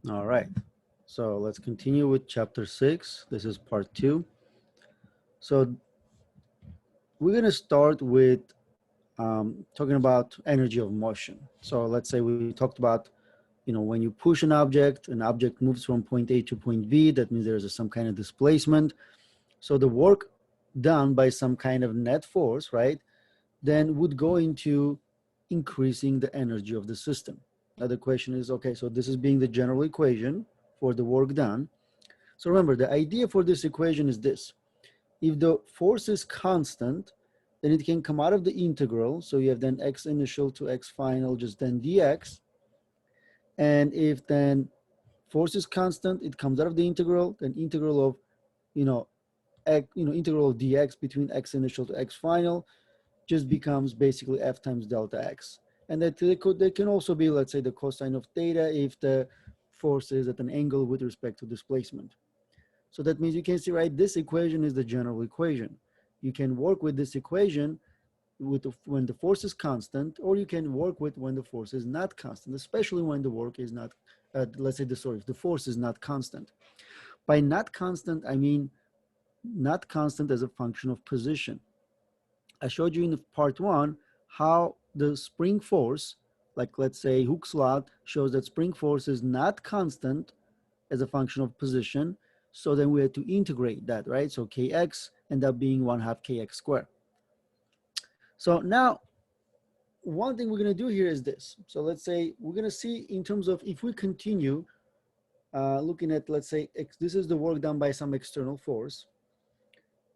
All right. So let's continue with chapter 6. This is part 2. So we're going to start with talking about energy of motion. So let's say we talked about, when you push an object moves from point A to point B. That means there's some kind of displacement. So the work done by some kind of net force, right, then would go into increasing the energy of the system. Now the question is, okay, so this is being the general equation for the work done. So remember, the idea for this equation is this. If the force is constant, then it can come out of the integral. So you have then x initial to x final, just then dx. And if then force is constant, it comes out of the integral, then integral of, integral of dx between x initial to x final just becomes basically f times delta x. And that they can also be, let's say, the cosine of theta if the force is at an angle with respect to displacement. So that means you can see, right, this equation is the general equation. You can work with this equation when the force is constant, or you can work with when the force is not constant, especially when the work is not, let's say, if the force is not constant. By not constant, I mean not constant as a function of position. I showed you in part 1 how the spring force, like let's say Hooke's law, shows that spring force is not constant as a function of position. So then we had to integrate that, right? So kx end up being 1/2 kx squared. So now, one thing we're going to do here is this. So let's say we're going to see in terms of if we continue looking at, let's say, this is the work done by some external force.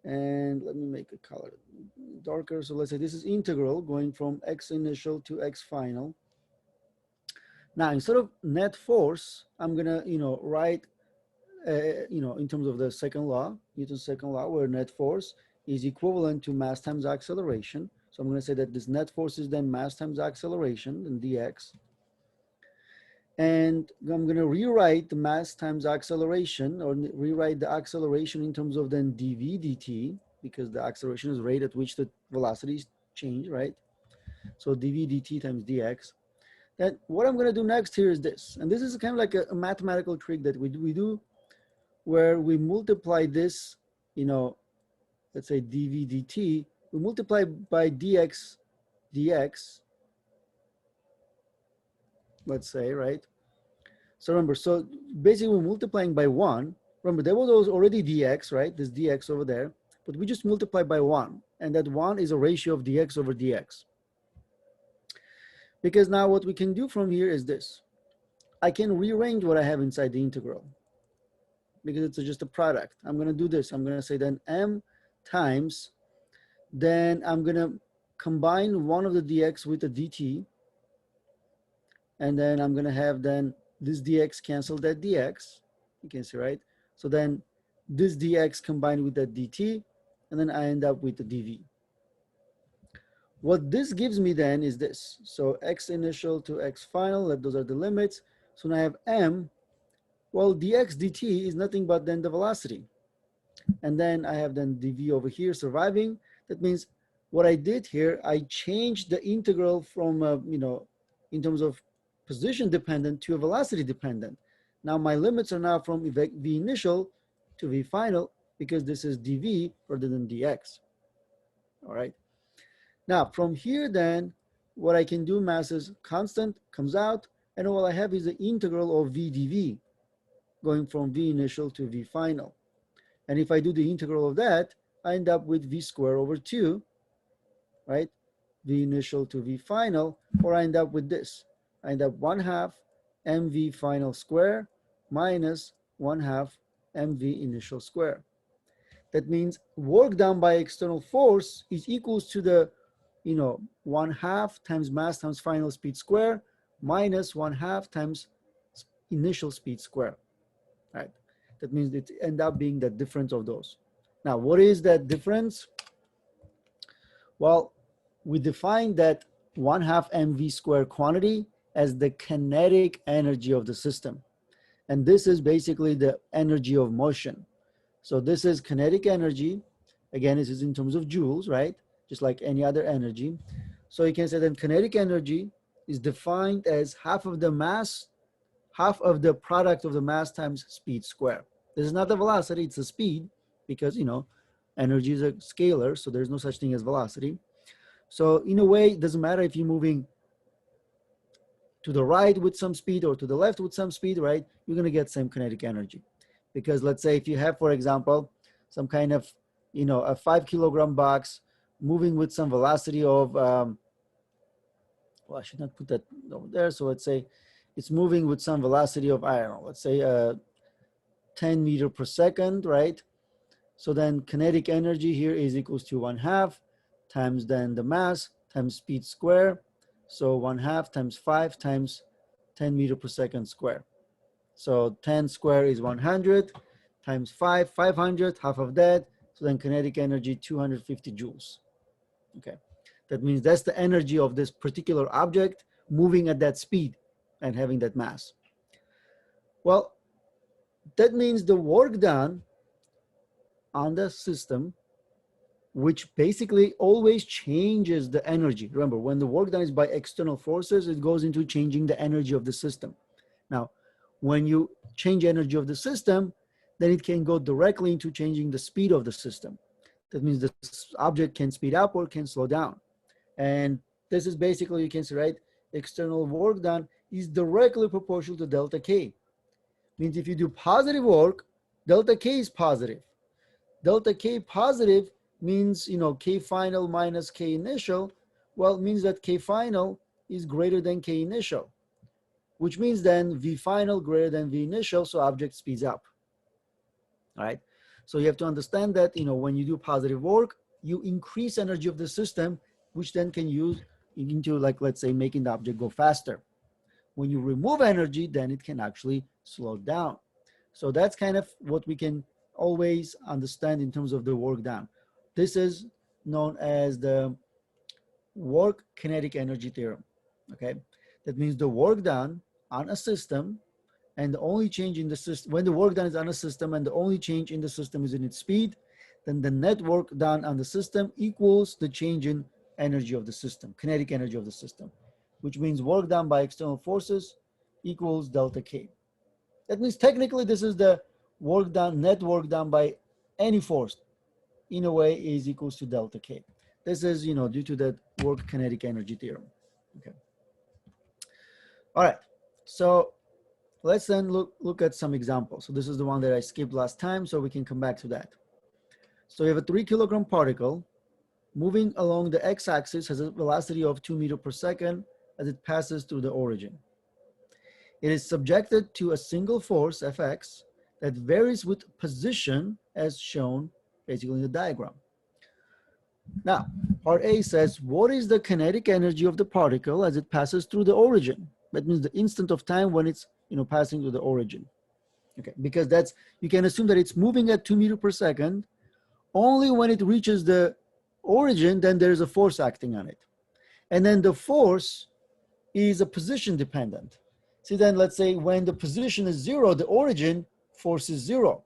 And let me make a color darker. So let's say this is integral going from x initial to x final. Now, instead of net force, I'm going to, write in terms of the second law, Newton's second law, where net force is equivalent to mass times acceleration. So I'm going to say that this net force is then mass times acceleration, and dx. And I'm going to rewrite the mass times acceleration, or rewrite the acceleration in terms of then dv dt, because the acceleration is rate at which the velocities change, right? So dv dt times dx. Then what I'm going to do next here is this. And this is kind of like a mathematical trick that we do, where we multiply this, let's say dv dt, we multiply by dx dx, let's say, right? So remember, so basically we're multiplying by 1. Remember, there was already dx, right? This dx over there, but we just multiply by 1. And that 1 is a ratio of dx over dx. Because now what we can do from here is this. I can rearrange what I have inside the integral, because it's just a product. I'm going to do this. I'm going to say then m times, then I'm going to combine one of the dx with the dt, and then I'm going to have then this dx cancel that dx. You can see, right? So then this dx combined with that dt, and then I end up with the dv. What this gives me then is this. So x initial to x final, those are the limits. So now I have m. Well, dx dt is nothing but then the velocity. And then I have then dv over here surviving. That means what I did here, I changed the integral from, in terms of position dependent to a velocity dependent. Now my limits are now from v initial to v final, because this is dv rather than dx. All right. Now from here then, what I can do, mass is constant, comes out, and all I have is the integral of v dv going from v initial to v final. And if I do the integral of that, I end up with v squared over 2, right? V initial to v final, or I end up with this. I end up 1/2 mv final square minus 1/2 mv initial square. That means work done by external force is equals to the, 1/2 times mass times final speed square minus 1/2 times initial speed square, right? That means it end up being the difference of those. Now, what is that difference? Well, we define that 1/2 mv square quantity as the kinetic energy of the system. And this is basically the energy of motion. So this is kinetic energy. Again, this is in terms of joules, right? Just like any other energy. So you can say that kinetic energy is defined as half half of the product of the mass times speed square. This is not the velocity, it's the speed, because, you know, energy is a scalar, so there's no such thing as velocity. So in a way, it doesn't matter if you're moving to the right with some speed or to the left with some speed, right? You're going to get same kinetic energy. Because let's say if you have, for example, some kind of, you know, a 5 kilogram box moving with some velocity of, well, I should not put that over there. So let's say it's moving with some velocity of, I don't know, let's say 10 meters per second, right? So then kinetic energy here is equals to 1/2 times then the mass times speed square. So 1/2 times 5 times 10 meters per second square. So 10 square is 100 times 5, 500, half of that. So then kinetic energy 250 joules. Okay, that means that's the energy of this particular object moving at that speed and having that mass. Well, that means the work done on the system, which basically always changes the energy. Remember, when the work done is by external forces, it goes into changing the energy of the system. Now, when you change energy of the system, then it can go directly into changing the speed of the system. That means the object can speed up or can slow down. And this is basically, you can say, right, external work done is directly proportional to delta K. Means if you do positive work, delta K is positive. Delta K positive means, you know, K final minus K initial. Well, it means that K final is greater than K initial, which means then V final greater than V initial, so object speeds up. All right. So you have to understand that, you know, when you do positive work, you increase energy of the system, which then can use into, like, let's say, making the object go faster. When you remove energy, then it can actually slow down. So that's kind of what we can always understand in terms of the work done. This is known as the work kinetic energy theorem. Okay, that means the work done on a system, and the only change in the system, when the work done is on a system and the only change in the system is in its speed, then the net work done on the system equals the change in energy of the system, kinetic energy of the system, which means work done by external forces equals delta K. That means technically this is the work done, net work done by any force, in a way, is equals to delta K. This is, you know, due to that work kinetic energy theorem. Okay. All right. So let's then look at some examples. So this is the one that I skipped last time, so we can come back to that. So we have a 3 kilogram particle moving along the x-axis, has a velocity of 2 meters per second as it passes through the origin. It is subjected to a single force, Fx, that varies with position as shown basically in the diagram. Now, part A says, what is the kinetic energy of the particle as it passes through the origin? That means the instant of time when it's, you know, passing through the origin. Okay, because that's, you can assume that it's moving at 2 meters per second. Only when it reaches the origin, then there's a force acting on it. And then the force is a position dependent. See, then let's say when the position is 0, the origin force is 0.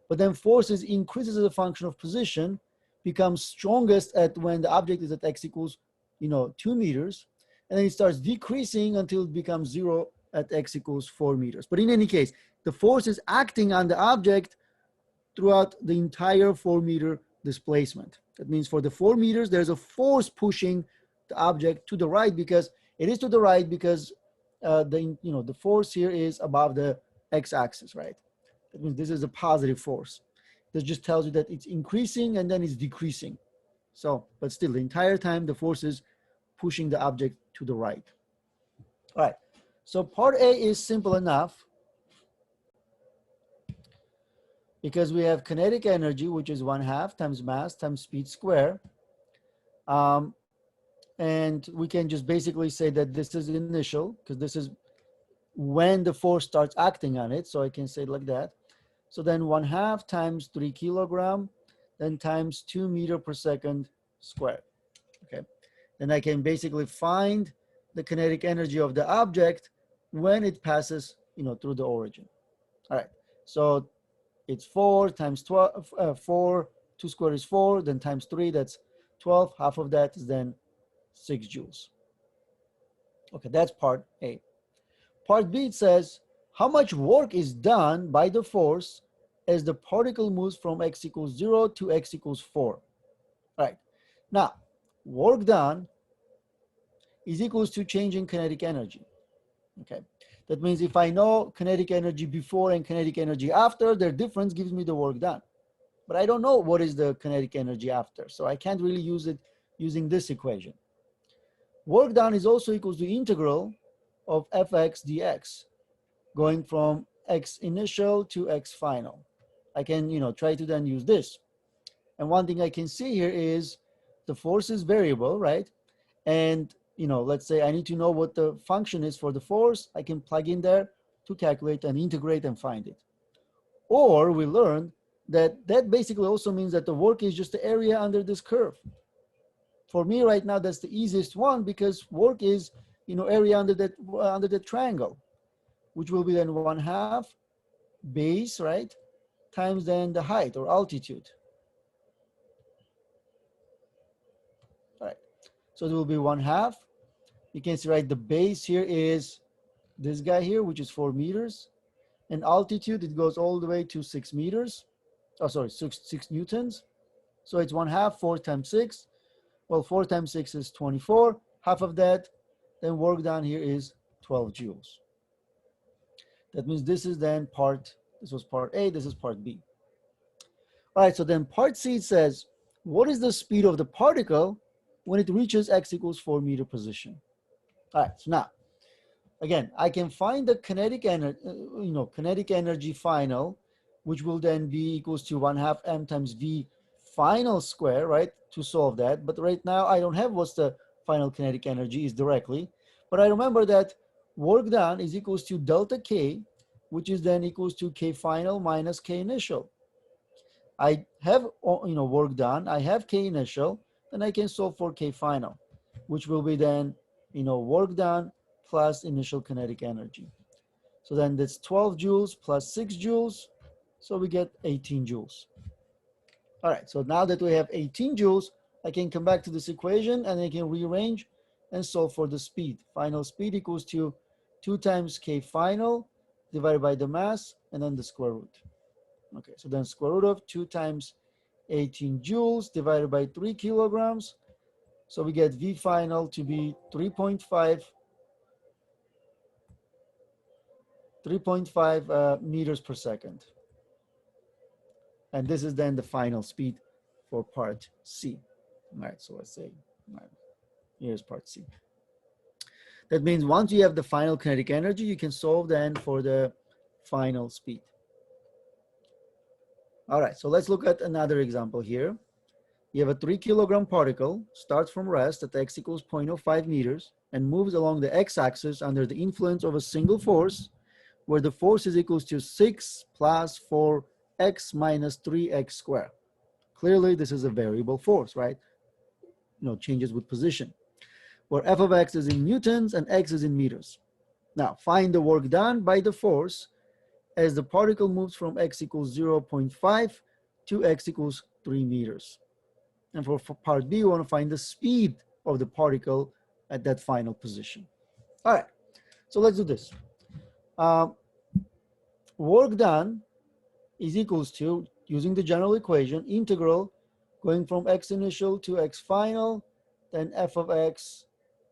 But then forces increases as a function of position, becomes strongest at when the object is at x equals, you know, 2 meters. And then it starts decreasing until it becomes 0 at x equals 4 meters. But in any case, the force is acting on the object throughout the entire 4-meter displacement. That means for the 4 meters, there's a force pushing the object to the right, because it is to the right because the force here is above the x-axis, right? That means this is a positive force. This just tells you that it's increasing and then it's decreasing. So, but still, the entire time the force is pushing the object to the right. All right. So part A is simple enough, because we have kinetic energy, which is 1/2 times mass times speed square. And we can just basically say that this is initial, because this is when the force starts acting on it. So I can say it like that. So then 1/2 times 3 kilogram, then times 2 meters per second squared. Okay. Then I can basically find the kinetic energy of the object when it passes, you know, through the origin. All right. So it's 4 times 12, 4, 2 squared is 4, then times 3, that's 12. Half of that is then 6 joules. Okay, that's part A. Part B, it says, how much work is done by the force as the particle moves from x equals 0 to x equals 4. All right. Now, work done is equals to change in kinetic energy. Okay. That means if I know kinetic energy before and kinetic energy after, their difference gives me the work done. But I don't know what is the kinetic energy after, so I can't really use it using this equation. Work done is also equals to integral of fx dx, going from x initial to x final. I can, try to then use this. And one thing I can see here is the force is variable, right? And, let's say I need to know what the function is for the force. I can plug in there to calculate and integrate and find it. Or we learned that basically also means that the work is just the area under this curve. For me right now, that's the easiest one because work is, area under the triangle, which will be then 1/2 base, right, times then the height or altitude. All right, so it will be 1/2. You can see, right, the base here is this guy here, which is 4 meters. And altitude, it goes all the way to 6 meters. Oh, sorry, 6 newtons. So it's 1/2, 4 times 6. Well, 4 times 6 is 24. Half of that, then work done here is 12 joules. That means this is then this was part A, this is part B. All right, so then part C says, what is the speed of the particle when it reaches x equals 4 meter position? All right, so now, again, I can find the kinetic energy, kinetic energy final, which will then be equals to 1/2 m times v final square, right, to solve that. But right now, I don't have what's the final kinetic energy is directly. But I remember that work done is equals to delta k, which is then equals to k final minus k initial. I have, work done, I have k initial, then I can solve for k final, which will be then, work done plus initial kinetic energy. So then that's 12 joules plus 6 joules. So we get 18 joules. All right, so now that we have 18 joules, I can come back to this equation and I can rearrange and solve for the speed. Final speed equals to 2 times k final divided by the mass and then the square root. Okay, so then square root of 2 times 18 joules divided by 3 kilograms. So we get V final to be 3.5 meters per second. And this is then the final speed for part C. All right, so let's say, here's part C. That means once you have the final kinetic energy, you can solve then for the final speed. All right, so let's look at another example here. You have a 3 kilogram particle, starts from rest at x equals 0.05 meters, and moves along the x-axis under the influence of a single force, where the force is equals to 6 plus 4x minus 3x squared. Clearly, this is a variable force, right? Changes with position, where f of x is in newtons and x is in meters. Now, find the work done by the force as the particle moves from x equals 0.5 to x equals 3 meters. And for part B, we want to find the speed of the particle at that final position. All right, so let's do this. Work done is equals to, using the general equation, integral going from x initial to x final, then f of x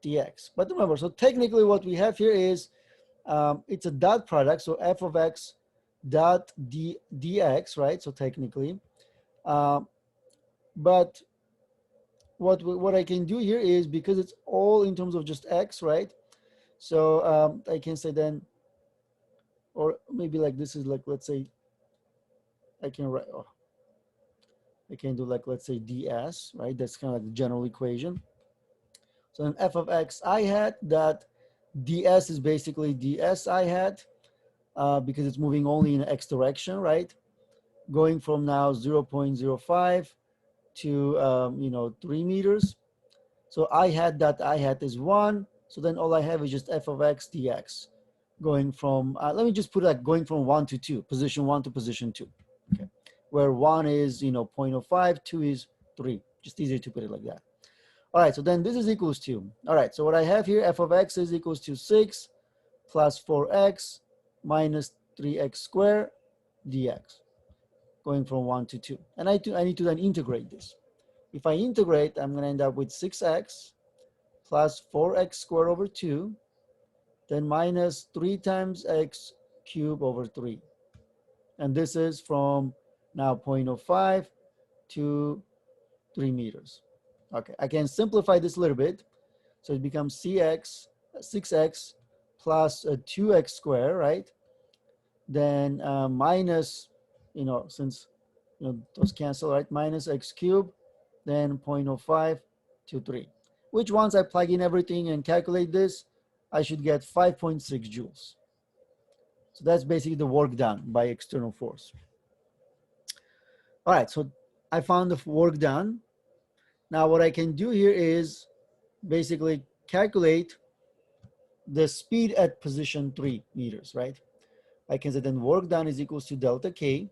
dx. But remember, so technically what we have here is, it's a dot product, so f of x dot dx, right? So technically, but what I can do here is, because it's all in terms of just x, right? So I can say then, or maybe like this is like, let's say, I can write, I can do like, let's say ds, right? That's kind of like the general equation. So then f of x I hat dot ds is basically ds I hat, because it's moving only in the x direction, right? Going from now 0.05 to 3 meters. So I hat dot I hat is 1. So then all I have is just f of x dx, going from, let me just put it like going from 1 to 2, position 1 to position 2. Okay, where 1 is 0.05, 2 is 3. Just easier to put it like that. All right, so then this is equals to, all right, so what I have here, f of x is equals to 6 plus 4x minus 3x squared dx, going from 1 to 2. And I need to then integrate this. If I integrate, I'm going to end up with 6x plus 4x squared over 2, then minus 3 times x cubed over 3. And this is from now 0.05 to 3 meters. Okay, I can simplify this a little bit. So it becomes 6x plus 2x squared, right? Then minus, since those cancel, right? Minus x cubed, then 0.05 to 3. Which once I plug in everything and calculate this, I should get 5.6 joules. So that's basically the work done by external force. All right, so I found the work done. Now what I can do here is basically calculate the speed at position 3 meters, right? I can say then work done is equals to delta K,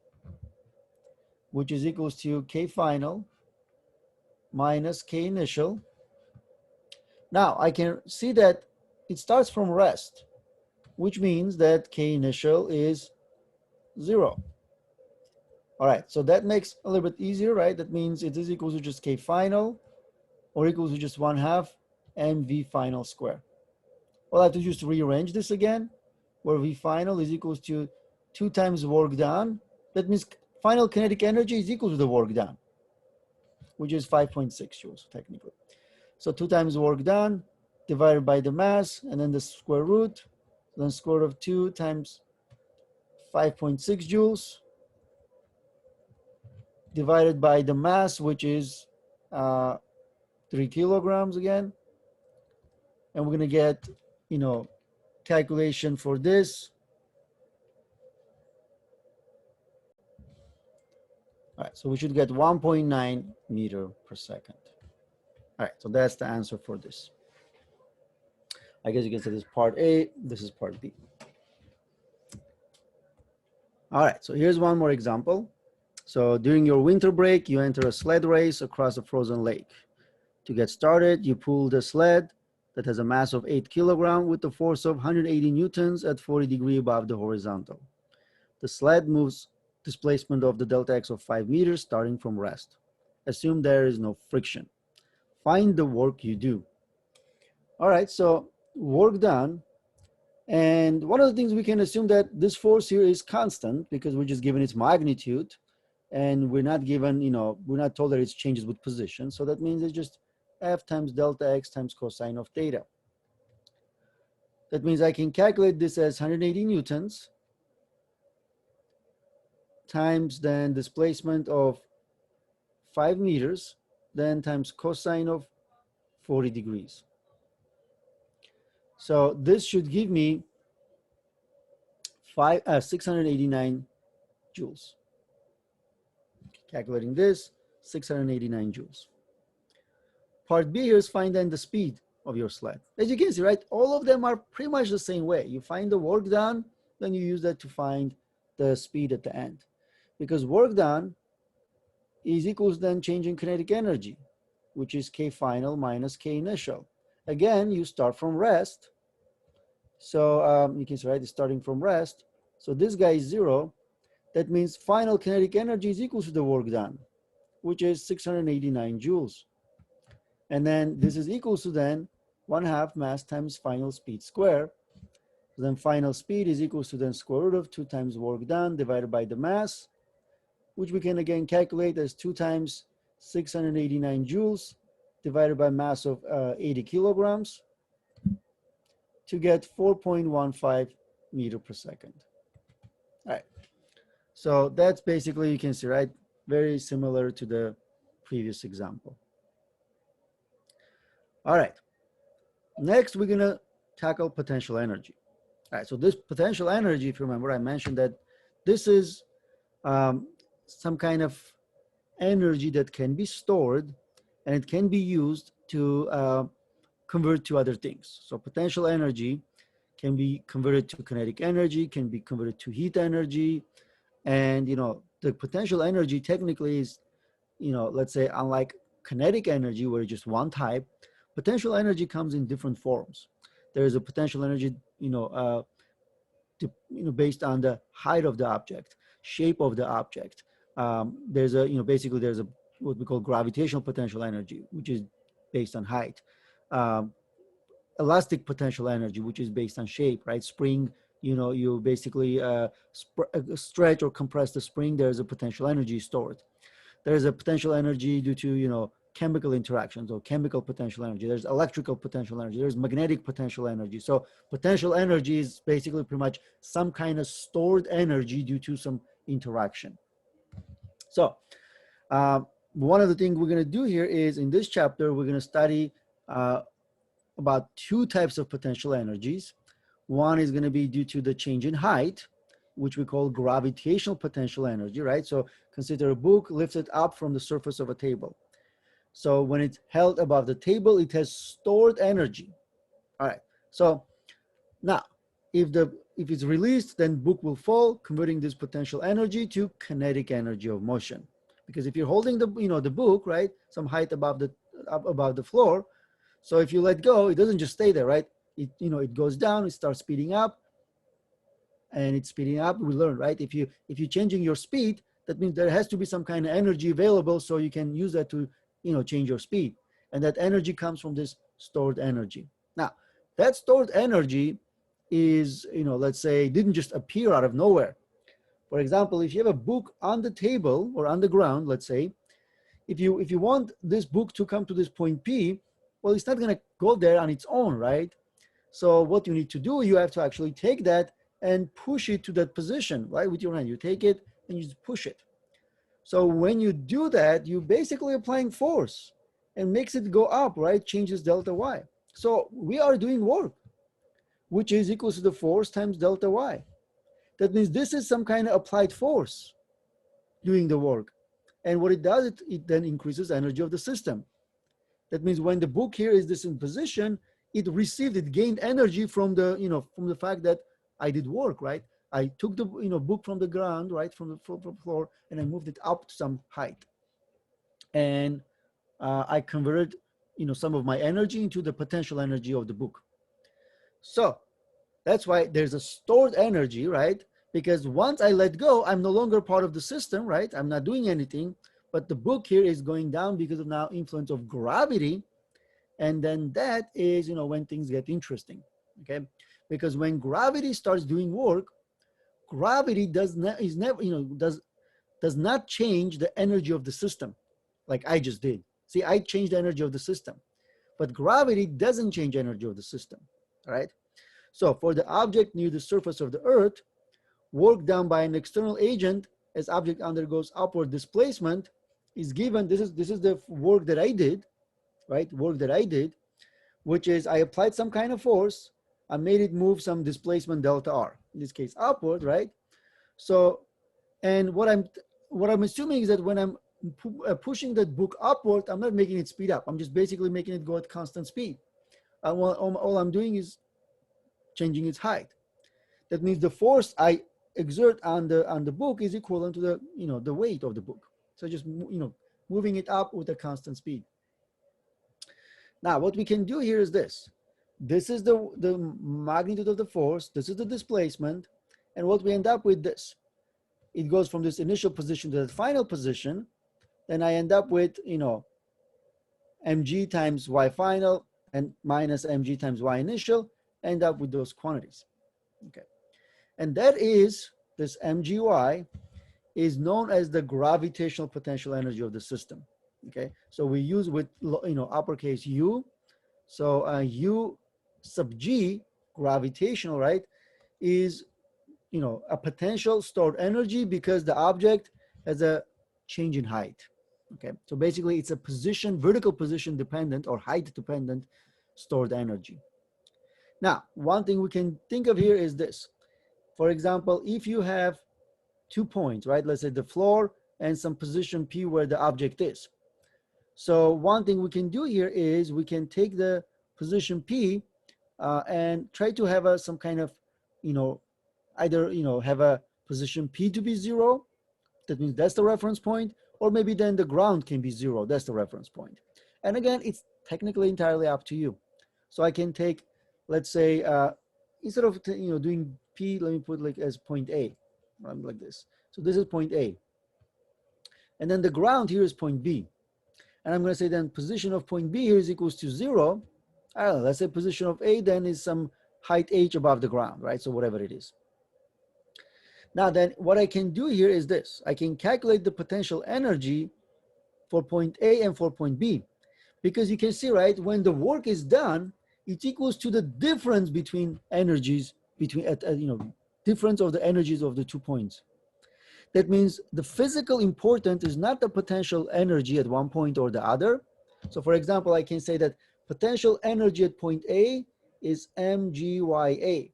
which is equals to K final minus K initial. Now I can see that it starts from rest, which means that K initial is 0. All right, so that makes a little bit easier, right? That means it is equal to just K final or equal to just 1/2 mv final square. Well, I have to just rearrange this again, where V final is equals to 2 times work done. That means final kinetic energy is equal to the work done, which is 5.6 joules technically. So 2 times work done divided by the mass, and then the square root, then square root of 2 times 5.6 joules divided by the mass, which is 3 kilograms again. And we're going to get, calculation for this. All right, so we should get 1.9 meter per second. All right, so that's the answer for this. I guess you can say this is part A, this is part B. All right, so here's one more example. So during your winter break, you enter a sled race across a frozen lake. To get started, you pull the sled that has a mass of 8 kilograms with a force of 180 newtons at 40 degrees above the horizontal. The sled moves displacement of the delta x of 5 meters starting from rest. Assume there is no friction. Find the work you do. All right, so work done. And one of the things we can assume that this force here is constant because we're just given its magnitude and we're not given, we're not told that it changes with position. So that means it's just F times delta x times cosine of theta. That means I can calculate this as 180 newtons times then displacement of 5 meters, then times cosine of 40 degrees. So this should give me 689 joules. Calculating this, 689 joules. Part B here is find then the speed of your sled. As you can see, right, all of them are pretty much the same way. You find the work done, then you use that to find the speed at the end. Because work done is equals then change in kinetic energy, which is K final minus K initial. Again, you start from rest. So you can see, right, it's starting from rest. So this guy is 0. That means final kinetic energy is equal to the work done, which is 689 joules. And then this is equal to then 1/2 mass times final speed square. So then final speed is equal to then square root of 2 times work done divided by the mass, which we can again calculate as 2 times 689 joules divided by mass of 80 kilograms to get 4.15 meter per second. All right. So that's basically, you can see, right, very similar to the previous example. All right. Next, we're going to tackle potential energy. All right. So this potential energy, if you remember, I mentioned that this is some kind of energy that can be stored and it can be used to convert to other things. So potential energy can be converted to kinetic energy, can be converted to heat energy. And, the potential energy technically is, let's say, unlike kinetic energy, where it's just one type, potential energy comes in different forms. There is a potential energy, based on the height of the object, shape of the object. There's a, basically there's a what we call gravitational potential energy, which is based on height. Um, Elastic potential energy, which is based on shape, right? Spring, you basically stretch or compress the spring. There's a potential energy stored. There's a potential energy due to, chemical interactions or chemical potential energy. There's electrical potential energy. There's magnetic potential energy. So potential energy is basically pretty much some kind of stored energy due to some interaction. So one of the things we're going to do here is in this chapter, we're going to study about two types of potential energies. One is going to be due to the change in height, which we call gravitational potential energy, right? So consider a book lifted up from the surface of a table. So when it's held above the table, it has stored energy. All right. So now, if it's released, then book will fall, converting this potential energy to kinetic energy of motion. Because if you're holding the book, right, some height above the floor, so if you let go, it doesn't just stay there, right? It goes down, it starts speeding up, and it's speeding up. We learn, right? If you're changing your speed, that means there has to be some kind of energy available, so you can use that to change your speed, and that energy comes from this stored energy. Now, that stored energy is, let's say, didn't just appear out of nowhere. For example, if you have a book on the table or on the ground, let's say, if you want this book to come to this point P, well, it's not going to go there on its own, right? So what you need to do, you have to actually take that and push it to that position, right? With your hand, you take it and you just push it. So when you do that, you're basically applying force and makes it go up, right? Changes delta Y. So we are doing work, which is equals to the force times delta Y. That means this is some kind of applied force doing the work. And what it does, it then increases energy of the system. That means when the book here is this in position, it gained energy from the fact that I did work, right? I took the book from the ground, right, from the floor, and I moved it up to some height. And I converted some of my energy into the potential energy of the book. So that's why there's a stored energy, right? Because once I let go, I'm no longer part of the system, right? I'm not doing anything, but the book here is going down because of now influence of gravity. And then that is, when things get interesting, okay? Because when gravity starts doing work, gravity does not change the energy of the system like I just did. See, I changed the energy of the system, but gravity doesn't change energy of the system, all right? So for the object near the surface of the earth, work done by an external agent as object undergoes upward displacement is given. This is the work that I did, right? Work that I did, which is I applied some kind of force. I made it move some displacement delta R, in this case upward, right? So, and what I'm assuming is that when I'm pushing that book upward, I'm not making it speed up. I'm just basically making it go at constant speed. All I'm doing is changing its height. That means the force I exert on the book is equivalent to the weight of the book. So just moving it up with a constant speed. Now, what we can do here is this. This is the magnitude of the force. This is the displacement. And what we end up with this. It goes from this initial position to the final position. Then I end up with, mg times y final and minus mg times y initial. End up with those quantities. Okay. And that is, this mgy is known as the gravitational potential energy of the system. Okay. So we use with, uppercase U. So U sub G, gravitational, right, is, a potential stored energy because the object has a change in height. Okay. So basically it's a vertical position dependent or height dependent stored energy. Now, one thing we can think of here is this. For example, if you have 2 points, right? Let's say the floor and some position P where the object is. So one thing we can do here is we can take the position P and try to have some kind of, either, have a position P to be 0. That means that's the reference point. Or maybe then the ground can be 0. That's the reference point. And again, it's technically entirely up to you. So I can take, let's say, instead of doing P, let me put like as point A, like this. So this is point A. And then the ground here is point B. And I'm going to say then position of point B here is equals to 0. I don't know, let's say position of A then is some height h above the ground, right? So whatever it is. Now then what I can do here is this. I can calculate the potential energy for point A and for point B. Because you can see, right, when the work is done, it's equals to the difference between energies, difference of the energies of the 2 points. That means the physical importance is not the potential energy at one point or the other. So for example, I can say that potential energy at point A is mgya.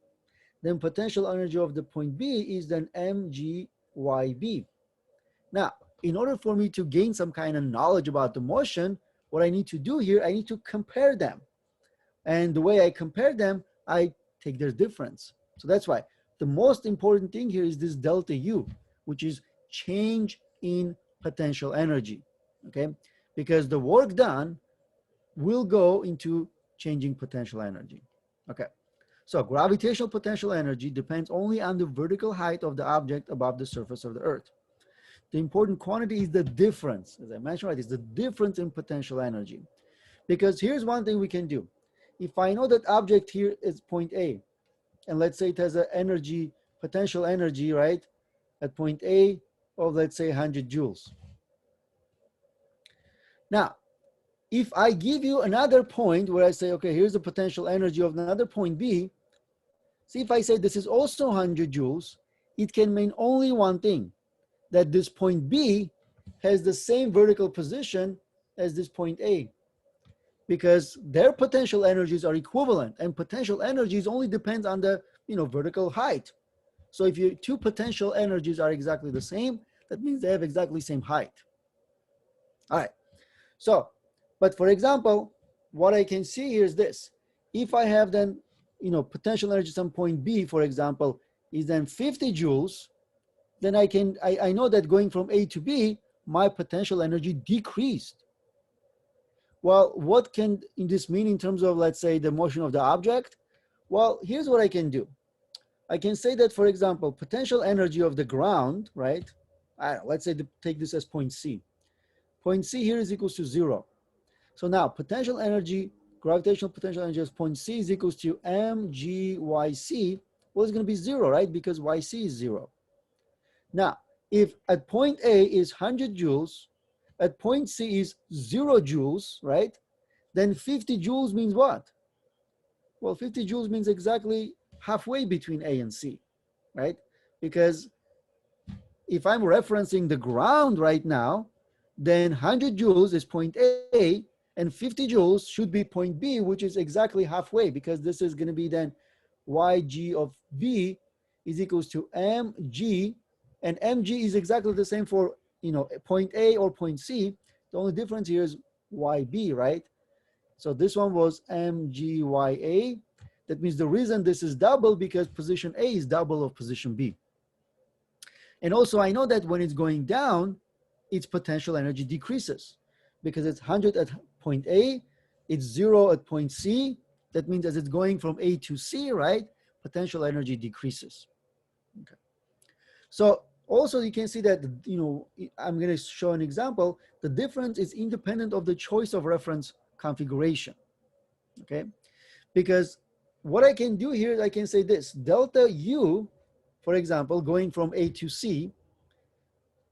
Then potential energy of the point B is then mgyb. Now, in order for me to gain some kind of knowledge about the motion, what I need to do here, I need to compare them. And the way I compare them, I take their difference. So that's why the most important thing here is this delta U, which is change in potential energy, okay? Because the work done will go into changing potential energy, okay? So gravitational potential energy depends only on the vertical height of the object above the surface of the Earth. The important quantity is the difference, as I mentioned, right? It's the difference in potential energy. Because here's one thing we can do. If I know that object here is point A, and let's say it has an energy, potential energy, right, at point A of, let's say, 100 joules. Now, if I give you another point where I say, okay, here's the potential energy of another point B, see if I say this is also 100 joules, it can mean only one thing, that this point B has the same vertical position as this point A, because their potential energies are equivalent, and potential energies only depends on the vertical height. So if your two potential energies are exactly the same, that means they have exactly the same height. All right. So, but for example, what I can see here is this. If I have then, potential energy some point B, for example, is then 50 joules, then I know that going from A to B, my potential energy decreased. Well, what can this mean in terms of, let's say, the motion of the object? Well, here's what I can do. I can say that, for example, potential energy of the ground, right? Let's say take this as point C. Point C here is equals to 0. So now potential energy, gravitational potential energy of point C is equals to mgyc. Well, it's going to be 0, right? Because yc is 0. Now, if at point A is 100 joules, at point C is 0 joules, right? Then 50 joules means what? Well, 50 joules means exactly halfway between A and C, right? Because if I'm referencing the ground right now, then 100 joules is point A, and 50 joules should be point B, which is exactly halfway, because this is going to be then yg of B is equals to mg, and mg is exactly the same for point A or point C. The only difference here is yb, right? So this one was mgya. That means the reason this is double because position A is double of position B. And also I know that when it's going down, its potential energy decreases because it's 100 at point A, it's 0 at point C. That means as it's going from A to C, right, potential energy decreases. Okay. So also you can see that, I'm going to show an example. The difference is independent of the choice of reference configuration, okay? Because what I can do here is I can say this, delta U, for example, going from A to C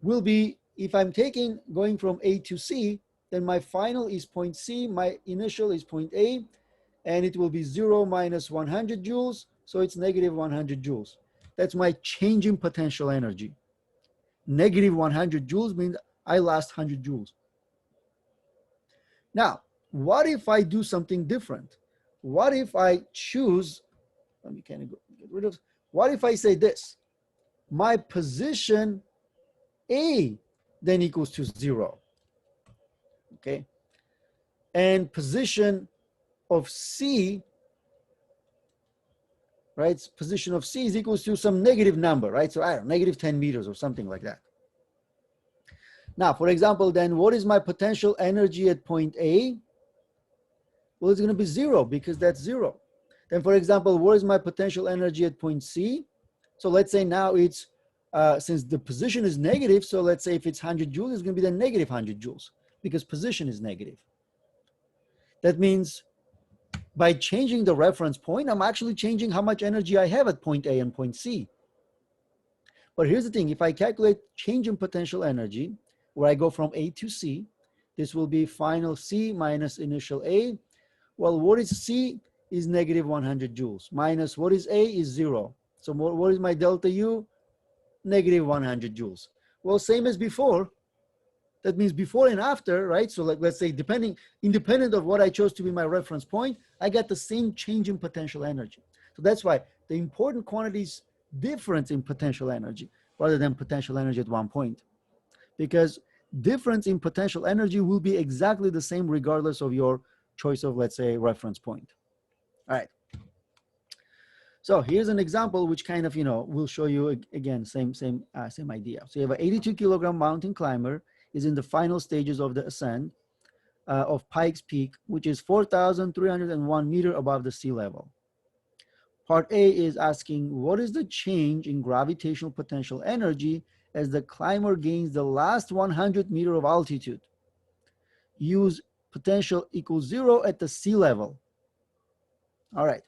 will be, if I'm going from A to C, then my final is point C, my initial is point A, and it will be 0 minus 100 joules, so it's negative 100 joules. That's my change in potential energy. Negative 100 joules means I lost 100 joules. Now, what if I do something different? What if I choose, let me kind of get rid of, what if I say this? My position A then equals to 0, okay? And position of C, right? Position of C is equals to some negative number, right? So I don't know, negative 10 meters or something like that. Now, for example, then what is my potential energy at point A? Well, it's going to be 0 because that's 0. Then, for example, what is my potential energy at point C? So let's say now it's, since the position is negative, so let's say if it's 100 joules, it's going to be the negative 100 joules because position is negative. That means by changing the reference point, I'm actually changing how much energy I have at point A and point C. But here's the thing, if I calculate change in potential energy, where I go from A to C, this will be final C minus initial A. Well, what is C is negative 100 joules, minus what is A is 0. So what is my delta U? Negative 100 joules. Well, same as before. That means before and after, right? So like, let's say independent of what I chose to be my reference point, I got the same change in potential energy. So that's why the important quantity is difference in potential energy rather than potential energy at one point. Because difference in potential energy will be exactly the same regardless of your choice of, let's say, reference point. All right. So here's an example which kind of, will show you again, same idea. So you have an 82 kilogram mountain climber is in the final stages of the ascent of Pikes Peak, which is 4,301 meters above the sea level. Part A is asking, what is the change in gravitational potential energy as the climber gains the last 100 meters of altitude? Use potential equals 0 at the sea level. All right.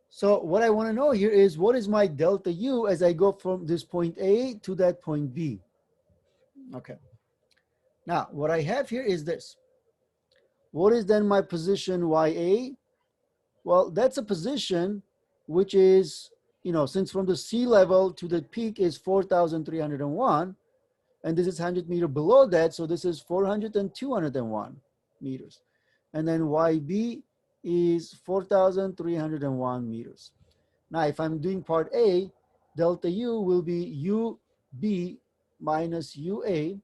So what I want to know here is, what is my delta U as I go from this point A to that point B? Okay. Now, what I have here is this. What is then my position YA? Well, that's a position which is, since from the sea level to the peak is 4,301, and this is 100 meters below that, so this is 400 and 201 meters. And then YB is 4,301 meters. Now, if I'm doing part A, delta U will be UB minus UA.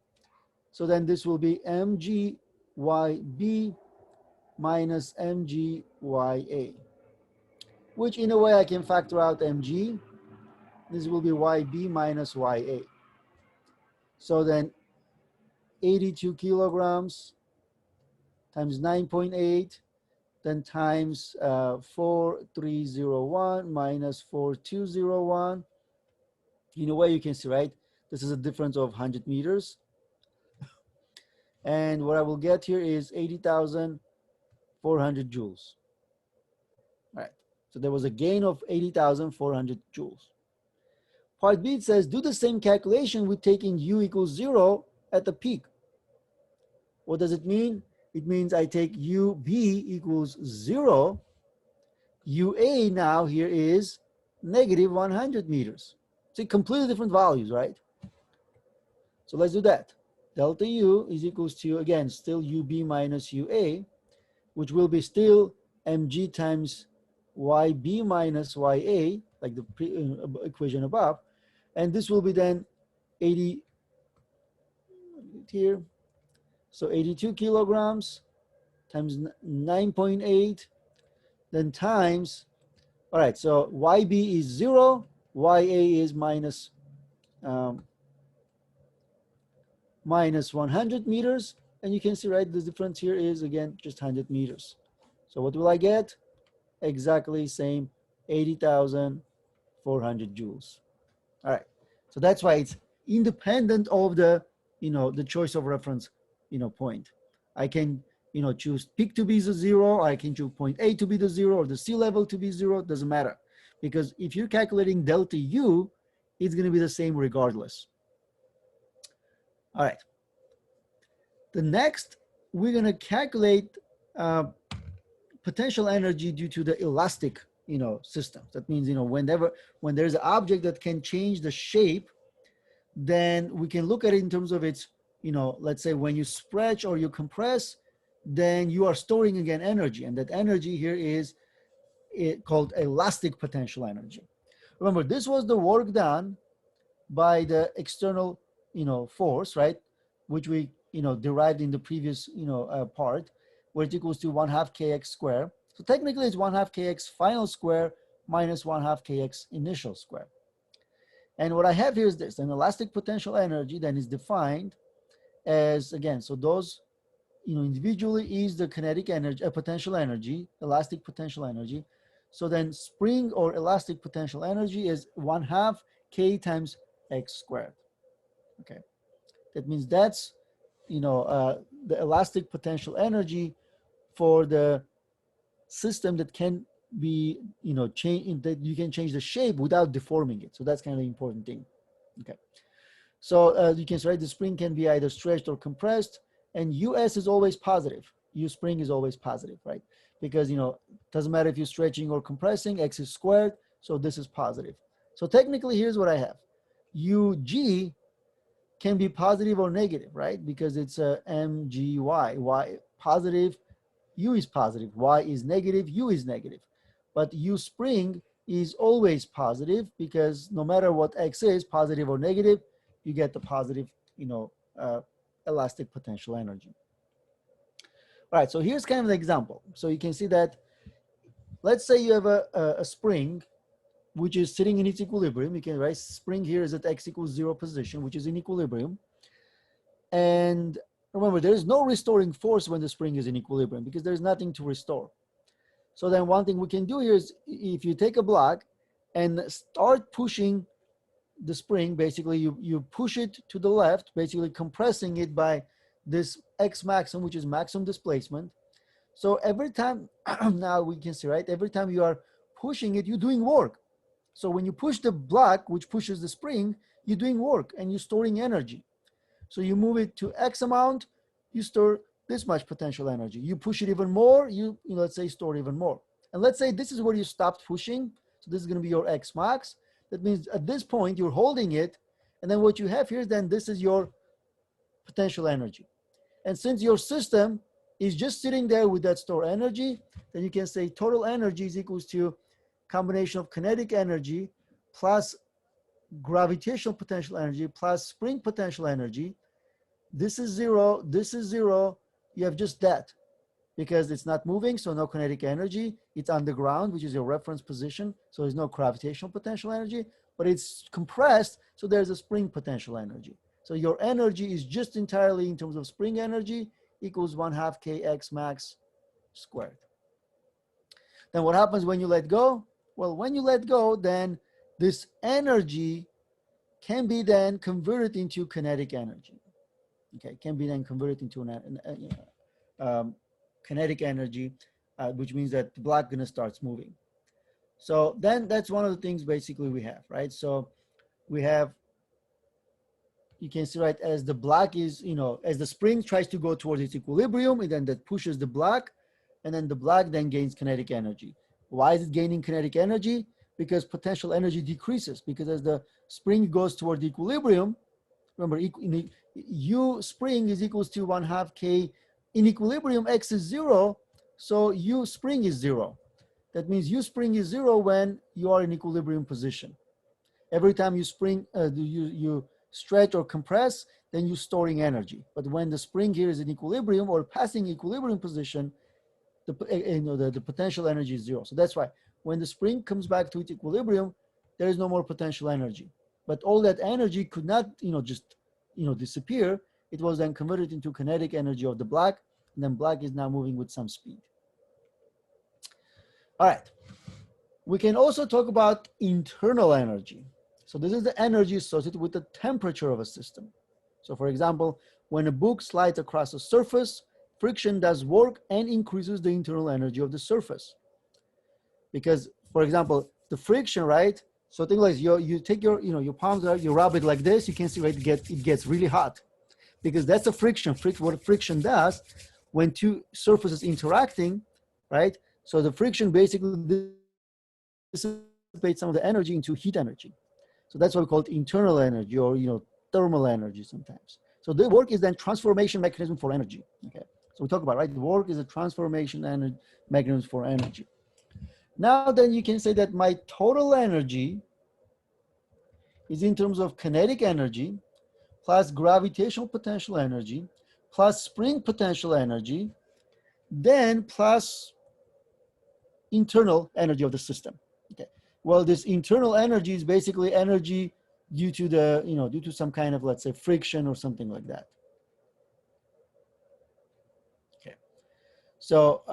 So then this will be MGYB minus MGYA, which in a way I can factor out MG. This will be YB minus YA. So then 82 kilograms times 9.8, then times 4301 minus 4201. In a way you can see, right? This is a difference of 100 meters. And what I will get here is 80,400 joules. All right, so there was a gain of 80,400 joules. Part B says, do the same calculation with taking U equals 0 at the peak. What does it mean? It means I take UB equals 0. UA now here is negative 100 meters. See, completely different values, right? So let's do that. Delta U is equals to, again, still UB minus UA, which will be still mg times YB minus YA, like the equation above. And this will be then 80 here. So 82 kilograms times 9.8, then times, all right, so YB is 0, YA is minus 100 meters. And you can see, right, the difference here is, again, just 100 meters. So what will I get? Exactly same, 80,400 joules. All right, so that's why it's independent of the, the choice of reference, point. I can, choose peak to be the 0, I can choose point A to be the 0, or the sea level to be 0, doesn't matter. Because if you're calculating delta U, it's going to be the same regardless. All right. The next, we're going to calculate potential energy due to the elastic, systems. That means, when there's an object that can change the shape, then we can look at it in terms of its, let's say when you stretch or you compress, then you are storing again energy, and that energy here is called elastic potential energy. Remember, this was the work done by the external, force, right, which we, derived in the previous, part, where it equals to 1/2 kx square. So technically it's 1/2 kx final square minus 1/2 kx initial square. And what I have here is this: an elastic potential energy then is defined as, again, so those, individually is the kinetic energy, potential energy, elastic potential energy. So then spring or elastic potential energy is 1/2 K times X squared. Okay, that means that's, the elastic potential energy for the system that can be, change, that you can change the shape without deforming it. So that's kind of the important thing. Okay, so you can say the spring can be either stretched or compressed, and US is always positive. U spring is always positive, right? Because, doesn't matter if you're stretching or compressing, X is squared, so this is positive. So technically, here's what I have. UG can be positive or negative, right? Because it's a MGY. Y positive, U is positive. Y is negative, U is negative. But U spring is always positive because no matter what X is, positive or negative, you get the positive, elastic potential energy. All right, so here's kind of an example. So you can see that, let's say you have a spring which is sitting in its equilibrium. You can write spring here is at X equals 0 position, which is in equilibrium. And remember, there is no restoring force when the spring is in equilibrium because there's nothing to restore. So then one thing we can do here is, if you take a block and start pushing the spring, basically you push it to the left, basically compressing it by this X maximum, which is maximum displacement. So every time, now we can see, right? Every time you are pushing it, you're doing work. So when you push the block, which pushes the spring, you're doing work and you're storing energy. So you move it to X amount, you store this much potential energy. You push it even more, you let's say store even more. And let's say this is where you stopped pushing. So this is going to be your X max. That means at this point you're holding it. And then what you have here, then this is your potential energy. And since your system is just sitting there with that stored energy, then you can say total energy is equals to combination of kinetic energy plus gravitational potential energy plus spring potential energy. This is 0, this is 0. You have just that because it's not moving, so no kinetic energy. It's on the ground, which is your reference position, so there's no gravitational potential energy, but it's compressed, so there's a spring potential energy. So your energy is just entirely in terms of spring energy equals 1/2 kx max squared. Then what happens when you let go? Well, when you let go, then this energy can be then converted into kinetic energy. Okay, can be then converted into kinetic energy, which means that the block gonna starts moving. So then that's one of the things basically we have, right? So we have, you can see, right, as the block is, as the spring tries to go towards its equilibrium, and then that pushes the block, and then the block then gains kinetic energy. Why is it gaining kinetic energy? Because potential energy decreases, because as the spring goes toward the equilibrium, remember, U spring is equals to 1/2 K. In equilibrium, X is 0, so U spring is 0. That means U spring is 0 when you are in equilibrium position. Every time you you stretch or compress, then you're storing energy. But when the spring here is in equilibrium or passing equilibrium position, the potential energy is 0. So that's why when the spring comes back to its equilibrium, there is no more potential energy. But all that energy could not, just, disappear. It was then converted into kinetic energy of the block, and then block is now moving with some speed. All right. We can also talk about internal energy. So this is the energy associated with the temperature of a system. So for example, when a book slides across a surface, friction does work and increases the internal energy of the surface. Because, for example, the friction, right? So think like you take your, your palms out, you rub it like this, you can see, right, it gets really hot. Because that's a friction. What friction does when two surfaces interacting, right? So the friction basically dissipates some of the energy into heat energy. So that's what we call it internal energy, or thermal energy sometimes. So the work is then transformation mechanism for energy. Okay. So we talk about, right, the work is a transformation mechanism for energy. Now then you can say that my total energy is in terms of kinetic energy plus gravitational potential energy plus spring potential energy, then plus internal energy of the system. Okay. Well, this internal energy is basically energy due to the, due to some kind of, let's say, friction or something like that. Okay. So,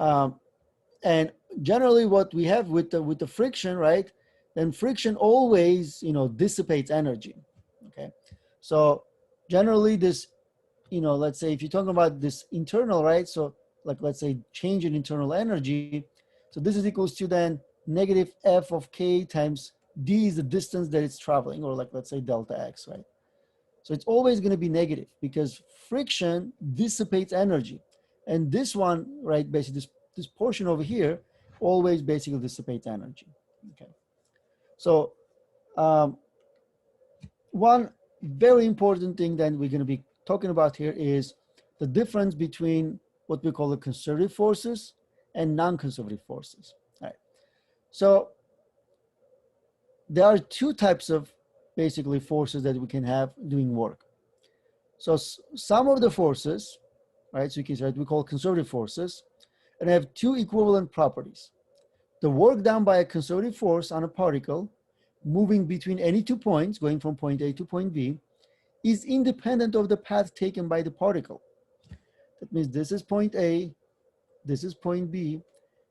and generally what we have with the friction, right? Then friction always, dissipates energy. Okay, so generally this, let's say if you're talking about this internal, right? So like let's say change in internal energy. So this is equals to then negative f of k times d is the distance that it's traveling, or like let's say delta x, right? So it's always going to be negative because friction dissipates energy. And this one, right, basically this portion over here always basically dissipates energy. Okay. So um, one very important thing that we're going to be talking about here is the difference between what we call the conservative forces and non-conservative forces. All right. So there are two types of basically forces that we can have doing work. So some of the forces, right, so you can say we call conservative forces, and have two equivalent properties. The work done by a conservative force on a particle moving between any 2 points, going from point A to point B, is independent of the path taken by the particle. That means this is point A, this is point B.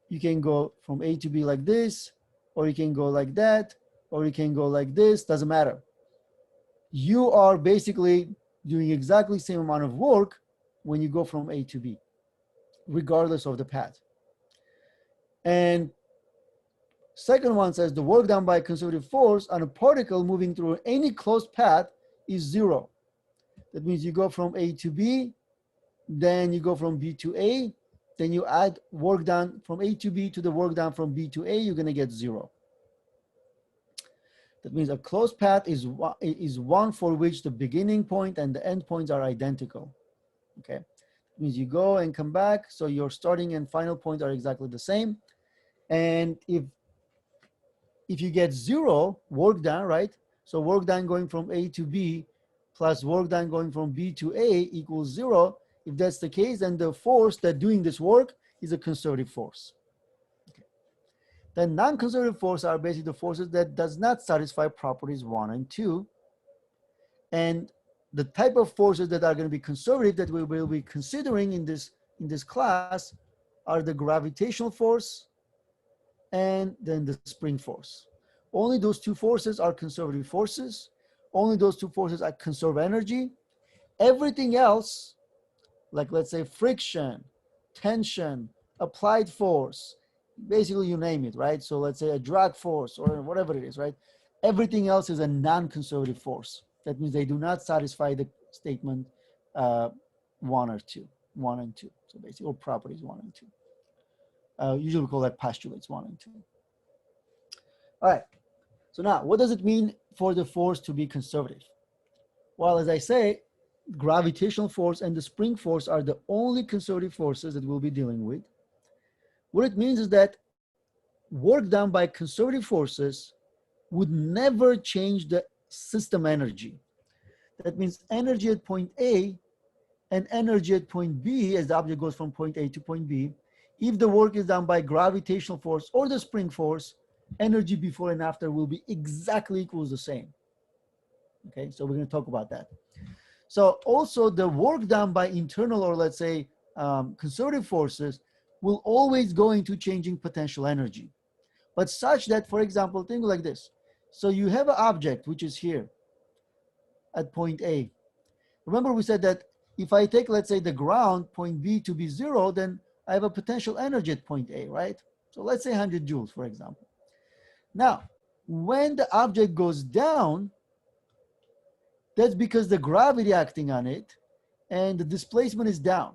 You can go from A to B like this, or you can go like that, or you can go like this, doesn't matter. You are basically doing exactly the same amount of work when you go from A to B, regardless of the path. And second one says the work done by a conservative force on a particle moving through any closed path is zero. That means you go from A to B, then you go from B to A, then you add work done from A to B to the work done from B to A, you're going to get zero. That means a closed path is one for which the beginning point and the end points are identical. Okay, that means you go and come back, so your starting and final points are exactly the same. And if you get zero work done, right? So work done going from A to B plus work done going from B to A equals zero. If that's the case, then the force that doing this work is a conservative force. Okay. Then non-conservative forces are basically the forces that does not satisfy properties 1 and 2. And the type of forces that are going to be conservative that we will be considering in this class are the gravitational force and then the spring force. Only those two forces are conservative forces. Only those two forces are conserve energy. Everything else, like let's say friction, tension, applied force, basically you name it, right? So let's say a drag force or whatever it is, right? Everything else is a non-conservative force. That means they do not satisfy the statement uh, 1 or 2, 1 and 2. So basically, or properties 1 and 2. Usually we call that postulates 1 and 2. All right. So now, what does it mean for the force to be conservative? Well, as I say, gravitational force and the spring force are the only conservative forces that we'll be dealing with. What it means is that work done by conservative forces would never change the system energy. That means energy at point A and energy at point B, as the object goes from point A to point B, if the work is done by gravitational force or the spring force, energy before and after will be exactly equals the same. Okay, so we're going to talk about that. So also the work done by internal, or let's say conservative forces, will always go into changing potential energy. But such that, for example, think like this. So you have an object which is here at point A. Remember we said that if I take, let's say, the ground, point B to be zero, then I have a potential energy at point A, right? So let's say 100 joules, for example. Now, when the object goes down, that's because the gravity acting on it and the displacement is down.